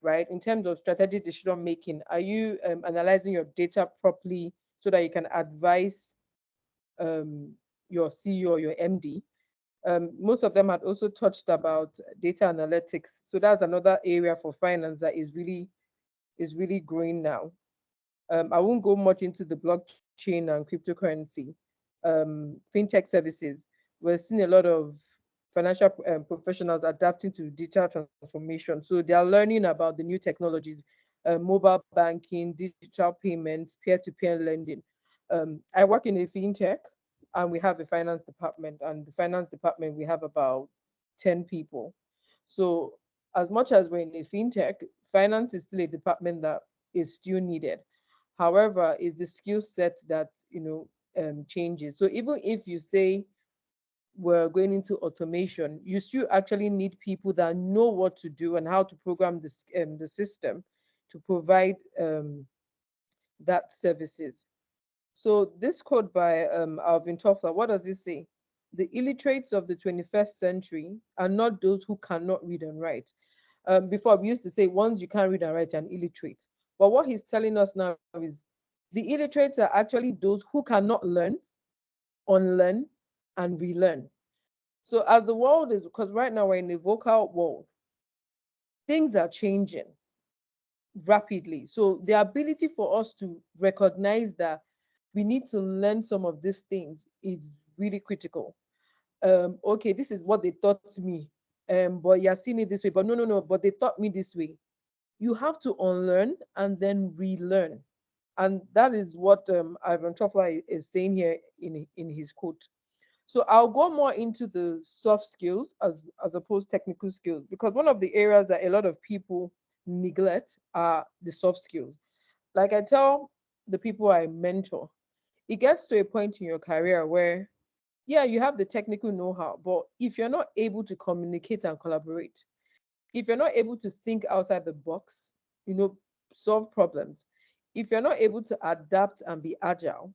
Right? In terms of strategic decision making, are you analyzing your data properly so that you can advise um, your CEO or your MD? Most of them had also touched about data analytics. So that's another area for finance that is really growing now. I won't go much into the blockchain and cryptocurrency. Fintech services. We're seeing a lot of financial professionals adapting to digital transformation. So they are learning about the new technologies, mobile banking, digital payments, peer-to-peer lending. I work in a fintech, and we have a finance department. And the finance department, we have about 10 people. So as much as we're in a fintech, finance is still a department that is still needed. However, it's the skill set that changes. So even if you say we're going into automation, you still actually need people that know what to do and how to program this the system to provide that services. So this quote by Alvin Toffler, what does it say? The illiterates of the 21st century are not those who cannot read and write. Before we used to say once you can't read and write, you're an illiterate. But what he's telling us now is the illiterates are actually those who cannot learn, unlearn, and relearn. So as the world is, because right now we're in a vocal world, things are changing rapidly. So the ability for us to recognize that we need to learn some of these things is really critical. Okay, this is what they taught me, but you're seeing it this way. But no, but they taught me this way. You have to unlearn and then relearn. And that is what Ivan Toffler is saying here in his quote. So I'll go more into the soft skills as opposed technical skills, because one of the areas that a lot of people neglect are the soft skills. Like I tell the people I mentor, it gets to a point in your career where, yeah, you have the technical know-how, but if you're not able to communicate and collaborate, if you're not able to think outside the box, solve problems, if you're not able to adapt and be agile,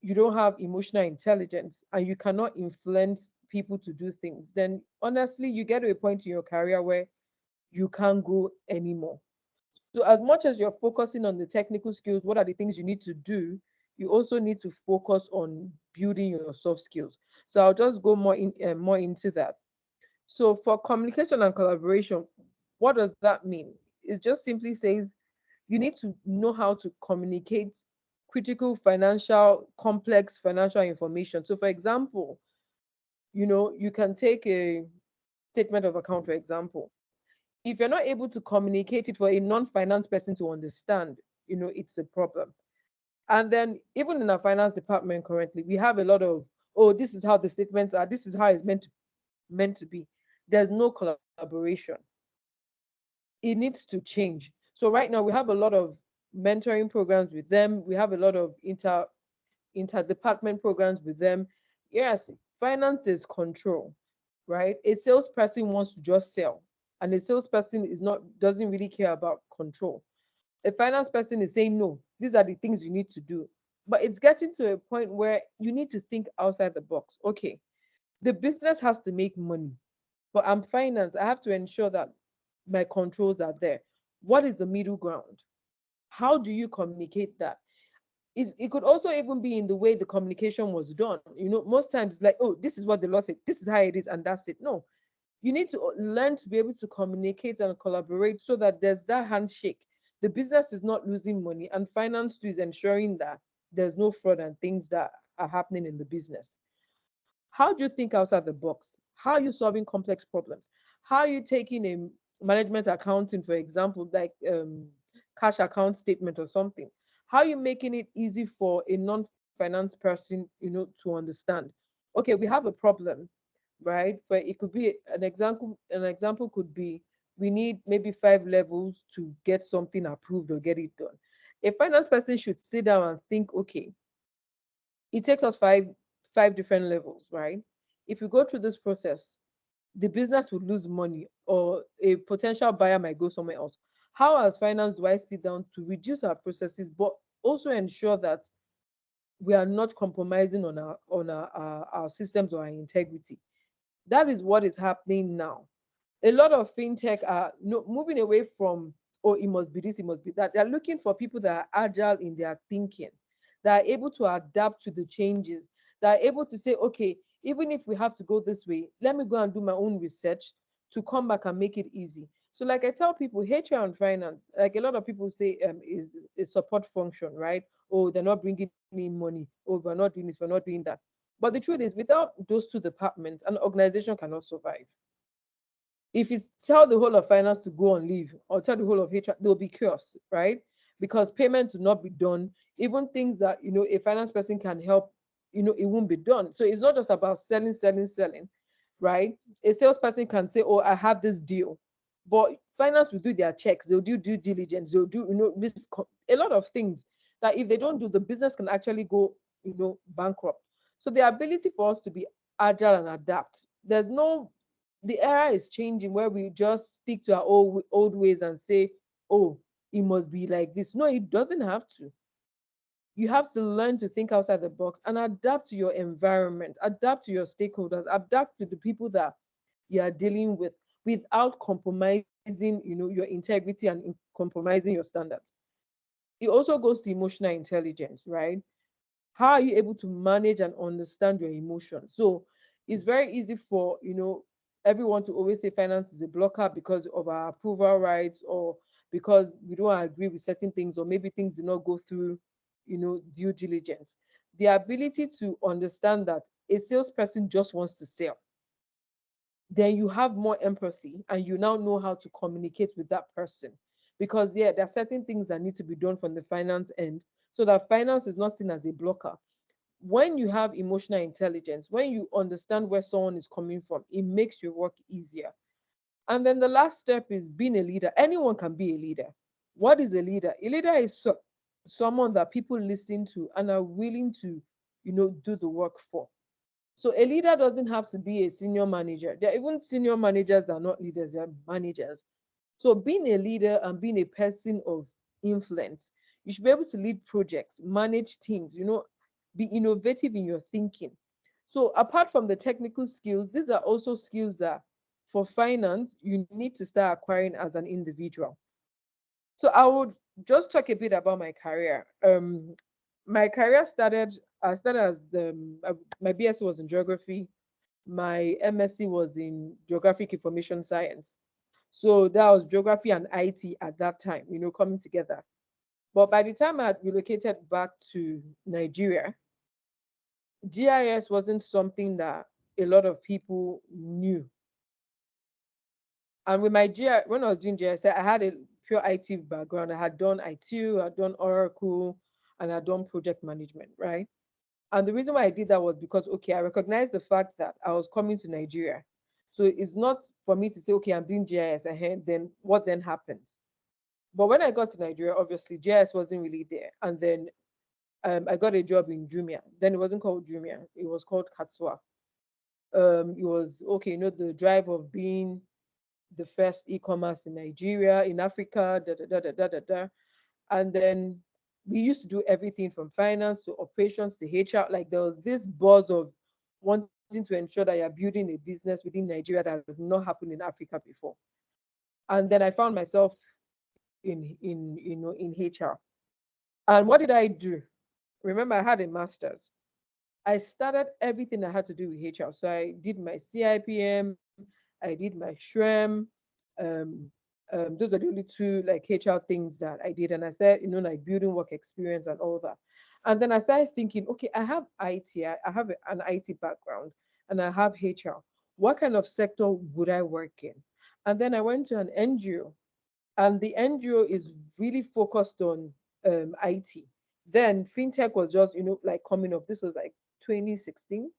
you don't have emotional intelligence and you cannot influence people to do things, then honestly, you get to a point in your career where you can't grow anymore. So as much as you're focusing on the technical skills, what are the things you need to do? You also need to focus on building your soft skills. So I'll just go more into that. So for communication and collaboration, what does that mean? It just simply says you need to know how to communicate critical financial, complex financial information. So for example, you can take a statement of account, for example. If you're not able to communicate it for a non-finance person to understand, it's a problem. And then even in our finance department currently, we have a lot of, oh, this is how the statements are, this is how it's meant to be. There's no collaboration. It needs to change. So right now we have a lot of mentoring programs with them. We have a lot of interdepartment programs with them. Yes, finance is control, right? A salesperson wants to just sell, and a salesperson doesn't really care about control. A finance person is saying, no, these are the things you need to do. But it's getting to a point where you need to think outside the box. Okay, the business has to make money, but I'm finance. I have to ensure that my controls are there. What is the middle ground? How do you communicate that? It could also even be in the way the communication was done. Most times, like, oh, this is what the law said, this is how it is, and that's it. No, you need to learn to be able to communicate and collaborate so that there's that handshake. The business is not losing money, and finance too is ensuring that there's no fraud and things that are happening in the business. How do you think outside the box? How are you solving complex problems? How are you taking a management accounting, for example, like cash account statement or something? How are you making it easy for a non-finance person, to understand? Okay, we have a problem, right? For it could be an example. An example could be we need maybe 5 levels to get something approved or get it done. A finance person should sit down and think, okay, it takes us five different levels, right? If we go through this process, the business would lose money or a potential buyer might go somewhere else. How as finance do I sit down to reduce our processes, but also ensure that we are not compromising on our systems or our integrity? That is what is happening now. A lot of fintech are moving away from, oh, it must be this, it must be that. They're looking for people that are agile in their thinking, that are able to adapt to the changes, that are able to say, okay, even if we have to go this way, let me go and do my own research to come back and make it easy. So like I tell people, HR and finance, like a lot of people say, is a support function, right? Oh, they're not bringing in money. Oh, we're not doing this, we're not doing that. But the truth is, without those two departments, an organization cannot survive. If you tell the whole of finance to go on leave or tell the whole of HR, there'll be chaos, right? Because payments will not be done. Even things that a finance person can help, it won't be done. So it's not just about selling, right? A salesperson can say, oh, I have this deal, but finance will do their checks, they'll do due diligence, they'll do risk, a lot of things that if they don't do, the business can actually go bankrupt. So the ability for us to be agile and adapt. The era is changing where we just stick to our old ways and say, oh, it must be like this. No, it doesn't have to. You have to learn to think outside the box and adapt to your environment, adapt to your stakeholders, adapt to the people that you are dealing with without compromising, your integrity and compromising your standards. It also goes to emotional intelligence, right? How are you able to manage and understand your emotions? So it's very easy for everyone to always say finance is a blocker because of our approval rights, or because we don't agree with certain things, or maybe things do not go through due diligence. The ability to understand that a salesperson just wants to sell, then you have more empathy and you now know how to communicate with that person. Because there are certain things that need to be done from the finance end so that finance is not seen as a blocker. When you have emotional intelligence, when you understand where someone is coming from, it makes your work easier. And then the last step is being a leader. Anyone can be a leader. What is a leader? A leader is someone that people listen to and are willing to, do the work for. So a leader doesn't have to be a senior manager. There are even senior managers that are not leaders, they're managers. So being a leader and being a person of influence, you should be able to lead projects, manage teams, be innovative in your thinking. So apart from the technical skills, these are also skills that for finance, you need to start acquiring as an individual. So I would just talk a bit about my career. My career I started as my BSc was in geography, my MSc was in geographic information science. So that was geography and IT at that time, coming together. But by the time I had relocated back to Nigeria, GIS wasn't something that a lot of people knew. And with my GIS, when I was doing GIS, I had a pure IT background. I had done ITU, I'd done Oracle, and I'd done project management, right? And the reason why I did that was because, okay, I recognized the fact that I was coming to Nigeria. So it's not for me to say, okay, I'm doing GIS ahead, then what then happened? But when I got to Nigeria, obviously GIS wasn't really there. And then I got a job in Jumia. Then it wasn't called Jumia, it was called Katsua. It was, okay, the drive of being the first e-commerce in Nigeria, in Africa, da da da da da da da. And then we used to do everything from finance to operations to HR. Like there was this buzz of wanting to ensure that you're building a business within Nigeria that has not happened in Africa before. And then I found myself in HR. And what did I do? Remember, I had a master's. I started everything I had to do with HR. So I did my CIPM, I did my SHREM. Um, those are the only two like HR things that I did. And I started, like building work experience and all that. And then I started thinking, okay, I have IT, I have an IT background, and I have HR. What kind of sector would I work in? And then I went to an NGO, and the NGO is really focused on IT. Then fintech was just, like coming up. This was like 2016.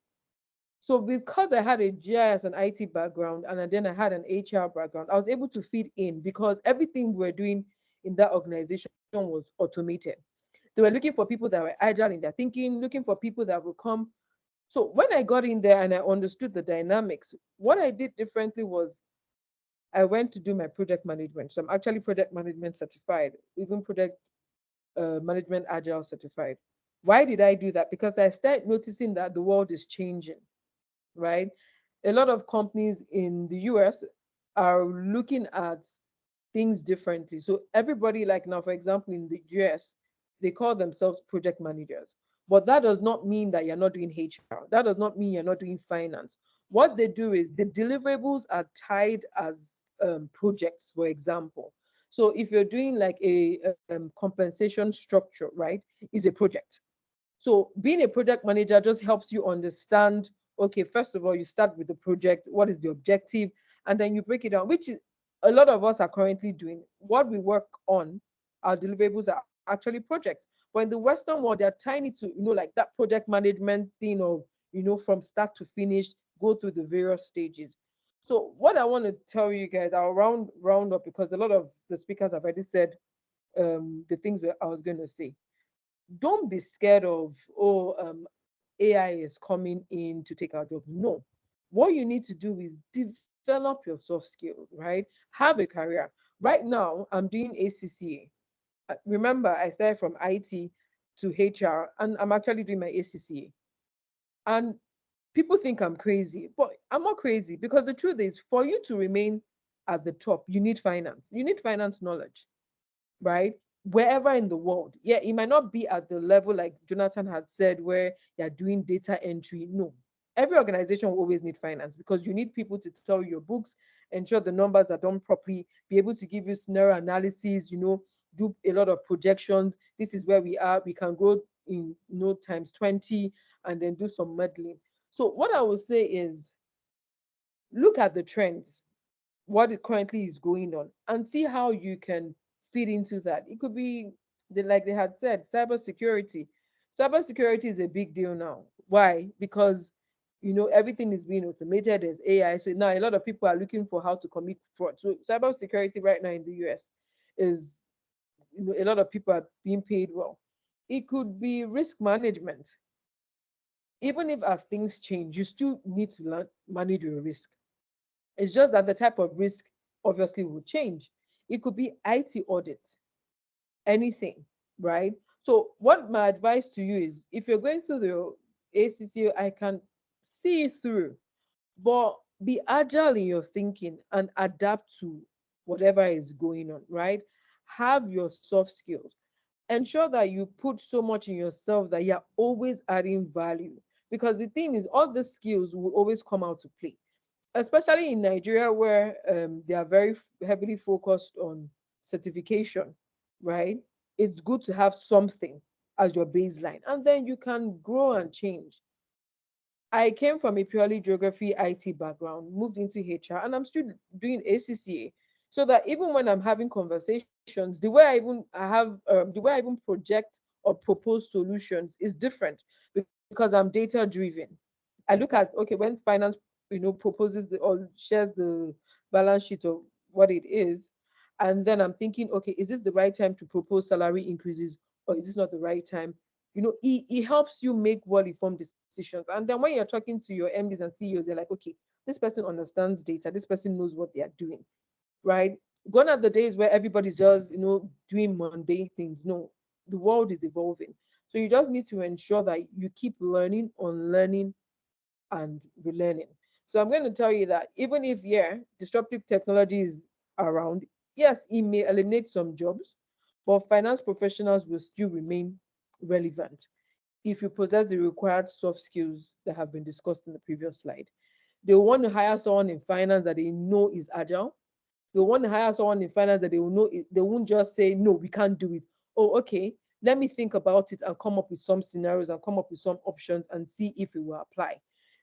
So because I had a GIS and IT background, and then I had an HR background, I was able to fit in because everything we were doing in that organization was automated. They were looking for people that were agile in their thinking, looking for people that would come. So when I got in there and I understood the dynamics, what I did differently was I went to do my project management. So I'm actually project management certified, even project management agile certified. Why did I do that? Because I started noticing that the world is changing, right? A lot of companies in the US are looking at things differently. So everybody, like now, for example, in the US, they call themselves project managers. But that does not mean that you're not doing HR. That does not mean you're not doing finance. What they do is the deliverables are tied as projects, for example. So if you're doing like a compensation structure, right, is a project. So being a project manager just helps you understand, okay, first of all, you start with the project, what is the objective, and then you break it down, which is a lot of us are currently doing. What we work on, our deliverables are actually projects. But in the Western world, they're tiny to, like that project management thing of, from start to finish, go through the various stages. So what I want to tell you guys, I'll round up because a lot of the speakers have already said the things that I was going to say. don't be scared of, AI is coming in to take our jobs. No. What you need to do is develop your soft skills, right? Have a career. Right now, I'm doing ACCA. Remember, I started from IT to HR, and I'm actually doing my ACCA. And people think I'm crazy, but I'm not crazy, because the truth is, for you to remain at the top, you need finance. You need finance knowledge, right? Wherever in the world. Yeah, it might not be at the level like Jonathan had said, where you're doing data entry. No. Every organization will always need finance, because you need people to tell your books, ensure the numbers are done properly, be able to give you scenario analysis, do a lot of projections. This is where we are. We can grow in times 20, and then do some modeling. So what I will say is, look at the trends, what it currently is going on, and see how you can fit into that. It could be like they had said, cybersecurity. Cybersecurity is a big deal now. Why? Because everything is being automated. There's AI, so now a lot of people are looking for how to commit fraud. So cybersecurity right now in the US is, a lot of people are being paid well. It could be risk management. Even if as things change, you still need to learn manage your risk. It's just that the type of risk obviously will change. It could be IT audit, anything, right? So what my advice to you is, if you're going through the ACCA, I can see you through, but be agile in your thinking and adapt to whatever is going on, right? Have your soft skills. Ensure that you put so much in yourself that you're always adding value. Because the thing is, all the skills will always come out to play, especially in Nigeria, where they are very heavily focused on certification, right? It's good to have something as your baseline, and then you can grow and change. I came from a purely geography IT background, moved into HR, and I'm still doing ACCA. So that even when I'm having conversations, the way I even project or propose solutions is different, because I'm data driven. I look at, okay, when finance proposes or shares the balance sheet of what it is, and then I'm thinking, okay, is this the right time to propose salary increases, or is this not the right time? It helps you make well-informed decisions. And then when you're talking to your MDs and CEOs, they're like, okay, this person understands data, this person knows what they are doing, right? Gone are the days where everybody's just, doing mundane things. No, the world is evolving. So you just need to ensure that you keep learning, unlearning, and relearning. So I'm going to tell you that even if, yeah, disruptive technology is around, yes, it may eliminate some jobs, but finance professionals will still remain relevant if you possess the required soft skills that have been discussed in the previous slide. They want to hire someone in finance that they know is agile. They want to hire someone in finance that they will know they won't just say, no, we can't do it. Oh, okay, let me think about it and come up with some scenarios and come up with some options and see if it will apply.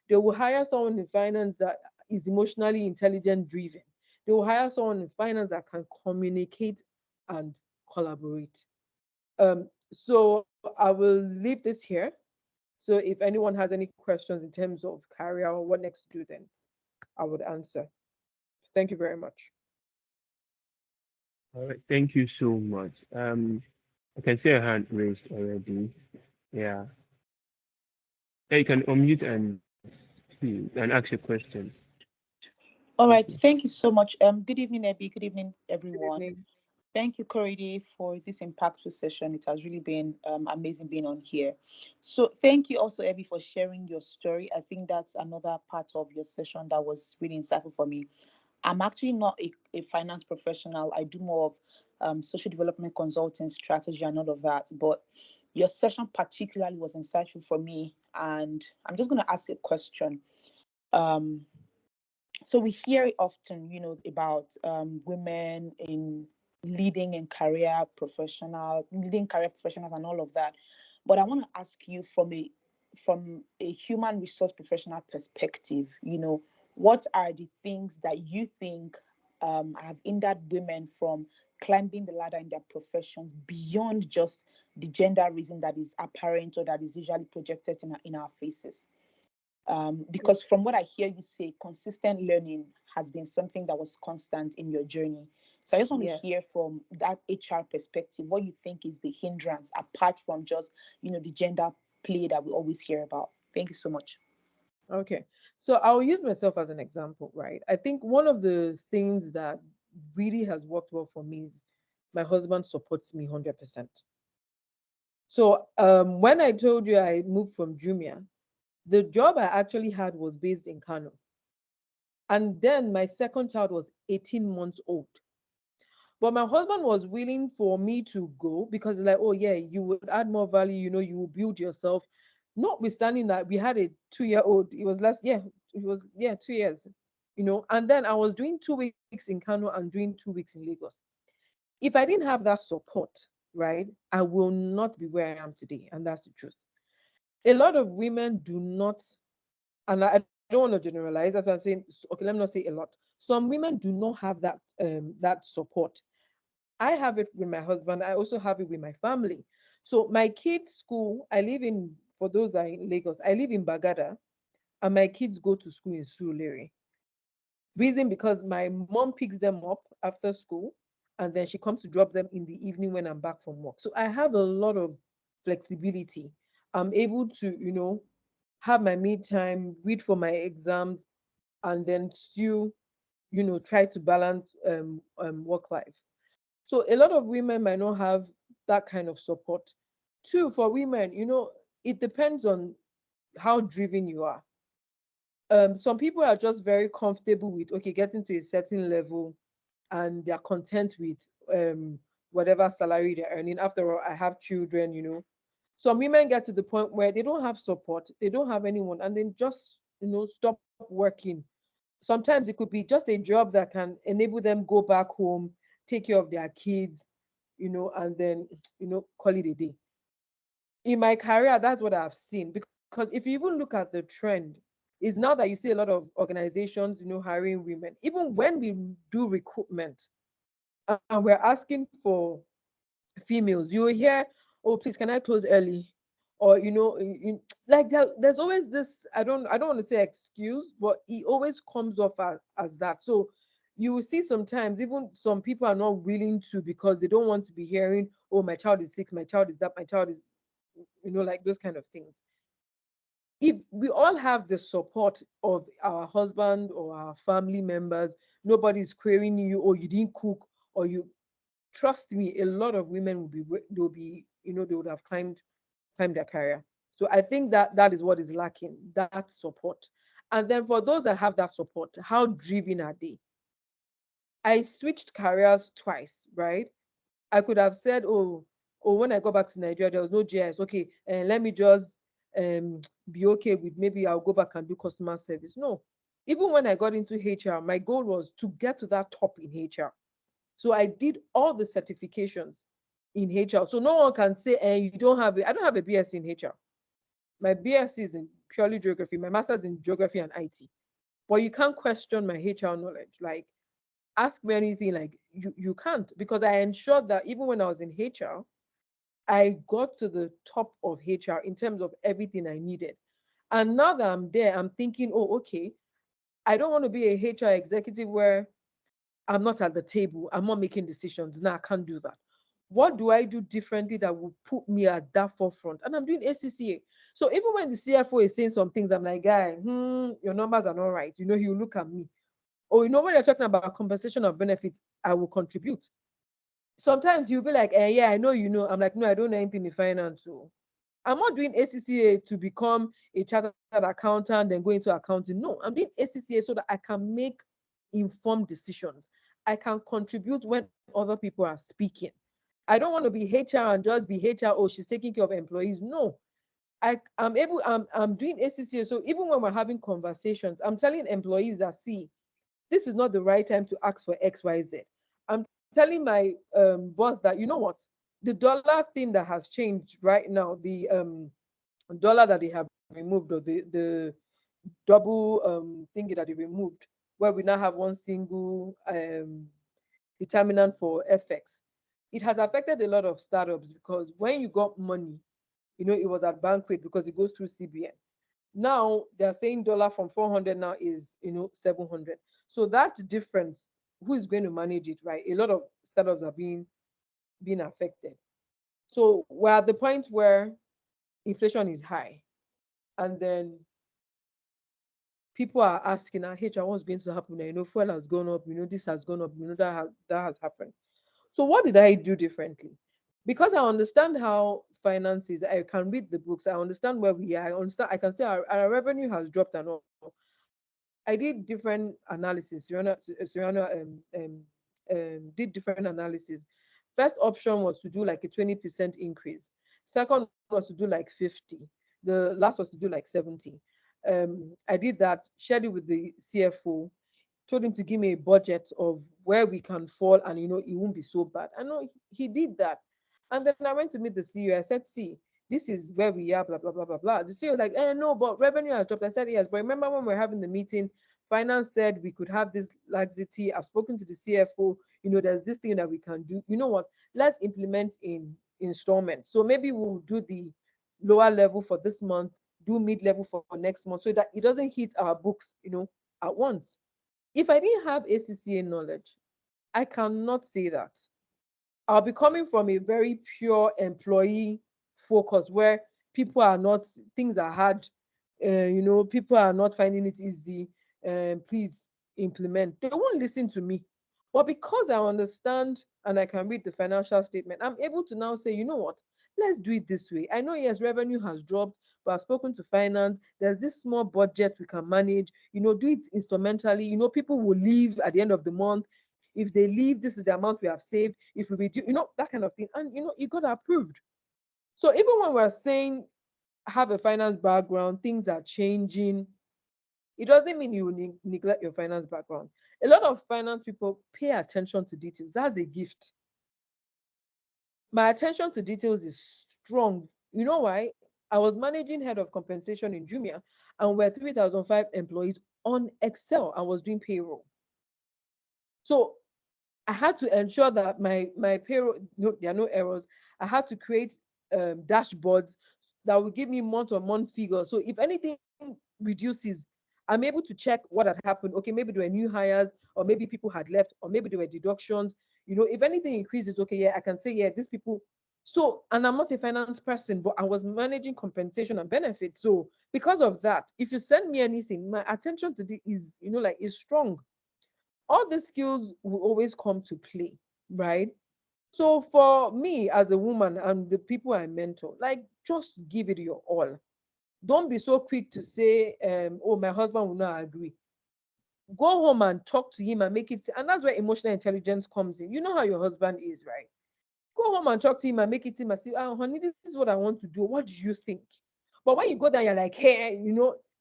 They will hire someone in finance that is emotionally intelligent driven. They will hire someone in finance that can communicate and collaborate. So I will leave this here. So if anyone has any questions in terms of career or what next to do, then I would answer. Thank you very much. All right, thank you so much. I can see a hand raised already. Yeah. Yeah, you can unmute and ask your question. All Thank right, you. thank you so much. Good evening, Abby. Good evening, Good everyone. evening. Thank you, Corey, for this impactful session. It has really been amazing being on here. So thank you also, Abby, for sharing your story. I think that's another part of your session that was really insightful for me. I'm actually not a finance professional. I do more of social development consulting, strategy, and all of that. But your session particularly was insightful for me. And I'm just going to ask a question. Um, so we hear it often, about women in leading career professionals and all of that. But I want to ask you from a human resource professional perspective, what are the things that you think have hindered women from climbing the ladder in their professions beyond just the gender reason that is apparent or that is usually projected in our faces? Because from what I hear you say, consistent learning has been something that was constant in your journey. So I just want to hear from that HR perspective, what you think is the hindrance apart from just, the gender play that we always hear about. Thank you so much. Okay, so I'll use myself as an example, right? I think one of the things that really has worked well for me is my husband supports me 100%. So when I told you I moved from Jumia, the job I actually had was based in Kano. And then my second child was 18 months old. But my husband was willing for me to go because like, oh yeah, you would add more value, you will build yourself. Notwithstanding that we had a 2-year-old, it was 2 years, and then I was doing 2 weeks in Kano and doing 2 weeks in Lagos. If I didn't have that support, right, I will not be where I am today. And that's the truth. A lot of women do not, and I don't want to generalize, as I'm saying, okay, let me not say a lot. Some women do not have that support. I have it with my husband. I also have it with my family. So my kids' school, for those that are in Lagos, I live in Bagada, and my kids go to school in Surulere. Reason because my mom picks them up after school, and then she comes to drop them in the evening when I'm back from work. So I have a lot of flexibility. I'm able to, have my me time, read for my exams, and then still, try to balance work life. So a lot of women might not have that kind of support. Two, for women, it depends on how driven you are. Some people are just very comfortable with, okay, getting to a certain level and they're content with whatever salary they're earning. After all, I have children. Some women get to the point where they don't have support, they don't have anyone, and then just, stop working. Sometimes it could be just a job that can enable them go back home, take care of their kids, and then, call it a day. In my career, that's what I've seen. Because if you even look at the trend, is now that you see a lot of organizations, hiring women. Even when we do recruitment and we're asking for females, you will hear, oh, please, can I close early? Or, like there's always this, I don't want to say excuse, but it always comes off as that. So you will see sometimes even some people are not willing to because they don't want to be hearing, oh, my child is sick, my child is that, my child is, like those kind of things. If we all have the support of our husband or our family members, nobody's querying you, or you didn't cook, or you trust me, a lot of women they would have climbed their career. So I think that is what is lacking, that support. And then for those that have that support, how driven are they? I switched careers twice, right? I could have said, oh, when I got back to Nigeria, there was no GIS. Okay, and let me just be okay with, maybe I'll go back and do customer service. No. Even when I got into HR, my goal was to get to that top in HR. So I did all the certifications in HR. So no one can say, you don't have it. I don't have a BSc in HR. My BSc is in purely geography. My master's in geography and IT. But you can't question my HR knowledge. Like, ask me anything, like you can't, because I ensured that even when I was in HR, I got to the top of HR in terms of everything I needed. And now that I'm there, I'm thinking, oh, okay, I don't want to be a HR executive where I'm not at the table, I'm not making decisions. No, I can't do that. What do I do differently that will put me at that forefront? And I'm doing ACCA. So even when the CFO is saying some things, I'm like, guy, your numbers are not right. He will look at me. Or when you're talking about compensation of benefits, I will contribute. Sometimes you'll be like, yeah, I know you know. I'm like, no, I don't know anything in finance. So I'm not doing ACCA to become a chartered accountant and go into accounting. No, I'm doing ACCA so that I can make informed decisions. I can contribute when other people are speaking. I don't want to be HR and just be HR. Oh, she's taking care of employees. No, I'm doing ACCA. So even when we're having conversations, I'm telling employees that, see, this is not the right time to ask for XYZ. I'm telling my boss that, you know what, the dollar thing that has changed right now, the dollar that they have removed, or the double thingy that they removed, where we now have one single determinant for FX, it has affected a lot of startups, because when you got money, it was at bank rate because it goes through CBN. Now they're saying dollar from 400 now is 700. So that difference, who is going to manage it, right? A lot of startups are being affected. So we're at the point where inflation is high, and then people are asking, HR, what's going to happen? Fuel has gone up, this has gone up, that has happened. So what did I do differently? Because I understand how finances, I can read the books, I understand where we are, I can say our revenue has dropped and all. I did different analysis. Did different analysis. First option was to do like a 20% increase. Second was to do like 50. The last was to do like 70. I did that, shared it with the CFO, told him to give me a budget of where we can fall, and it won't be so bad. I know he did that. And then I went to meet the CEO. I said, see, this is where we are, blah, blah, blah, blah, blah. The CEO was like, no, but revenue has dropped. I said, yes. But remember when we were having the meeting, finance said we could have this laxity. I've spoken to the CFO, there's this thing that we can do. You know what? Let's implement in installments. So maybe we'll do the lower level for this month, do mid-level for next month, so that it doesn't hit our books, at once. If I didn't have ACCA knowledge, I cannot say that. I'll be coming from a very pure employee focus where people are not, things are hard, people are not finding it easy. Please implement. They won't listen to me. But because I understand and I can read the financial statement, I'm able to now say, you know what? Let's do it this way. I know, yes, revenue has dropped, but I've spoken to finance. There's this small budget we can manage. Do it instrumentally. People will leave at the end of the month. If they leave, this is the amount we have saved. If we reduce, that kind of thing. And, it got approved. So even when we're saying have a finance background, things are changing, it doesn't mean you neglect your finance background. A lot of finance people pay attention to details. That's a gift. My attention to details is strong. You know why? I was managing head of compensation in Jumia, and we're 3,005 employees on Excel. I was doing payroll. So I had to ensure that my payroll, there are no errors. I had to create dashboards that will give me month-on-month figures. So if anything reduces, I'm able to check what had happened. Okay, maybe there were new hires, or maybe people had left, or maybe there were deductions. If anything increases, okay, yeah, I can say, yeah, these people. So, and I'm not a finance person, but I was managing compensation and benefits. So because of that, if you send me anything, my attention to is strong. All these skills will always come to play, right? So for me as a woman and the people I mentor, just give it your all. Don't be so quick to say, oh, my husband will not agree. Go home and talk to him and make it, and that's where emotional intelligence comes in. You know how your husband is, right? Go home and talk to him and make it him and say, honey, this is what I want to do. What do you think? But when you go down, you're like, hey,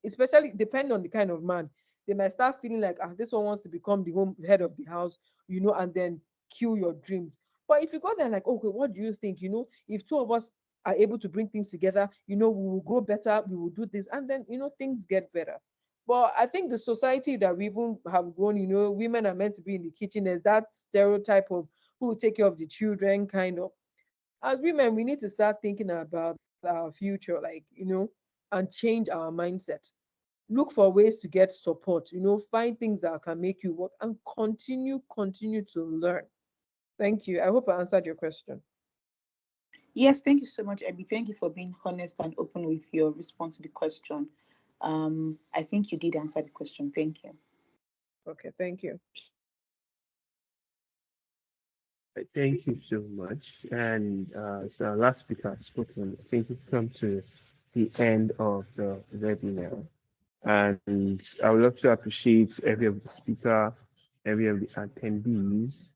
especially depending on the kind of man, they might start feeling like, this one wants to become the head of the house, and then kill your dreams. But if you go there like, okay, what do you think? If two of us are able to bring things together, we will grow better, we will do this, and then things get better. But I think the society that we even have grown, women are meant to be in the kitchen. There's that stereotype of who will take care of the children, kind of. As women, we need to start thinking about our future, and change our mindset. Look for ways to get support, find things that can make you work, and continue to learn. Thank you. I hope I answered your question. Yes, thank you so much, Abby. Thank you for being honest and open with your response to the question. I think you did answer the question. Thank you. Okay, thank you. Thank you so much. And so our last speaker has spoken. I think we've come to the end of the webinar. And I would love to appreciate every of the speaker, every of the attendees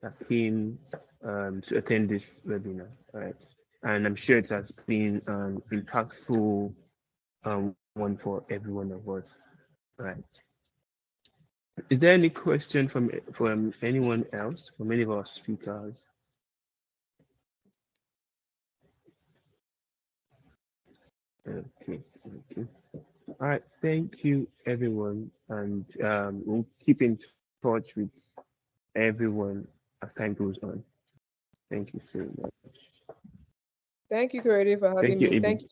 that came to attend this webinar, right? And I'm sure it has been an impactful one for every one of us, right? Is there any question from anyone else, from any of our speakers? Okay. All right, thank you, everyone, and we'll keep in touch with everyone as time goes on. Thank you so much. Thank you, Corey, for having Thank you, me. Ibi. Thank you.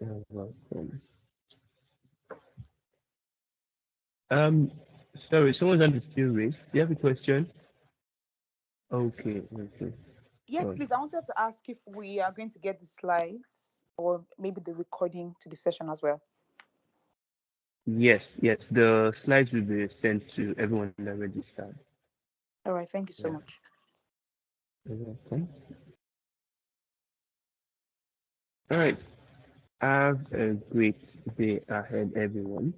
You're welcome. Um, sorry, someone's on the still raised. Do you have a question? Okay, okay. Yes, Good. please. I wanted to ask if we are going to get the slides or maybe the recording to the session as well. Yes, yes. The slides will be sent to everyone that registered. All right. Thank you so Yeah. much. You're welcome. All right. Have a great day ahead, everyone.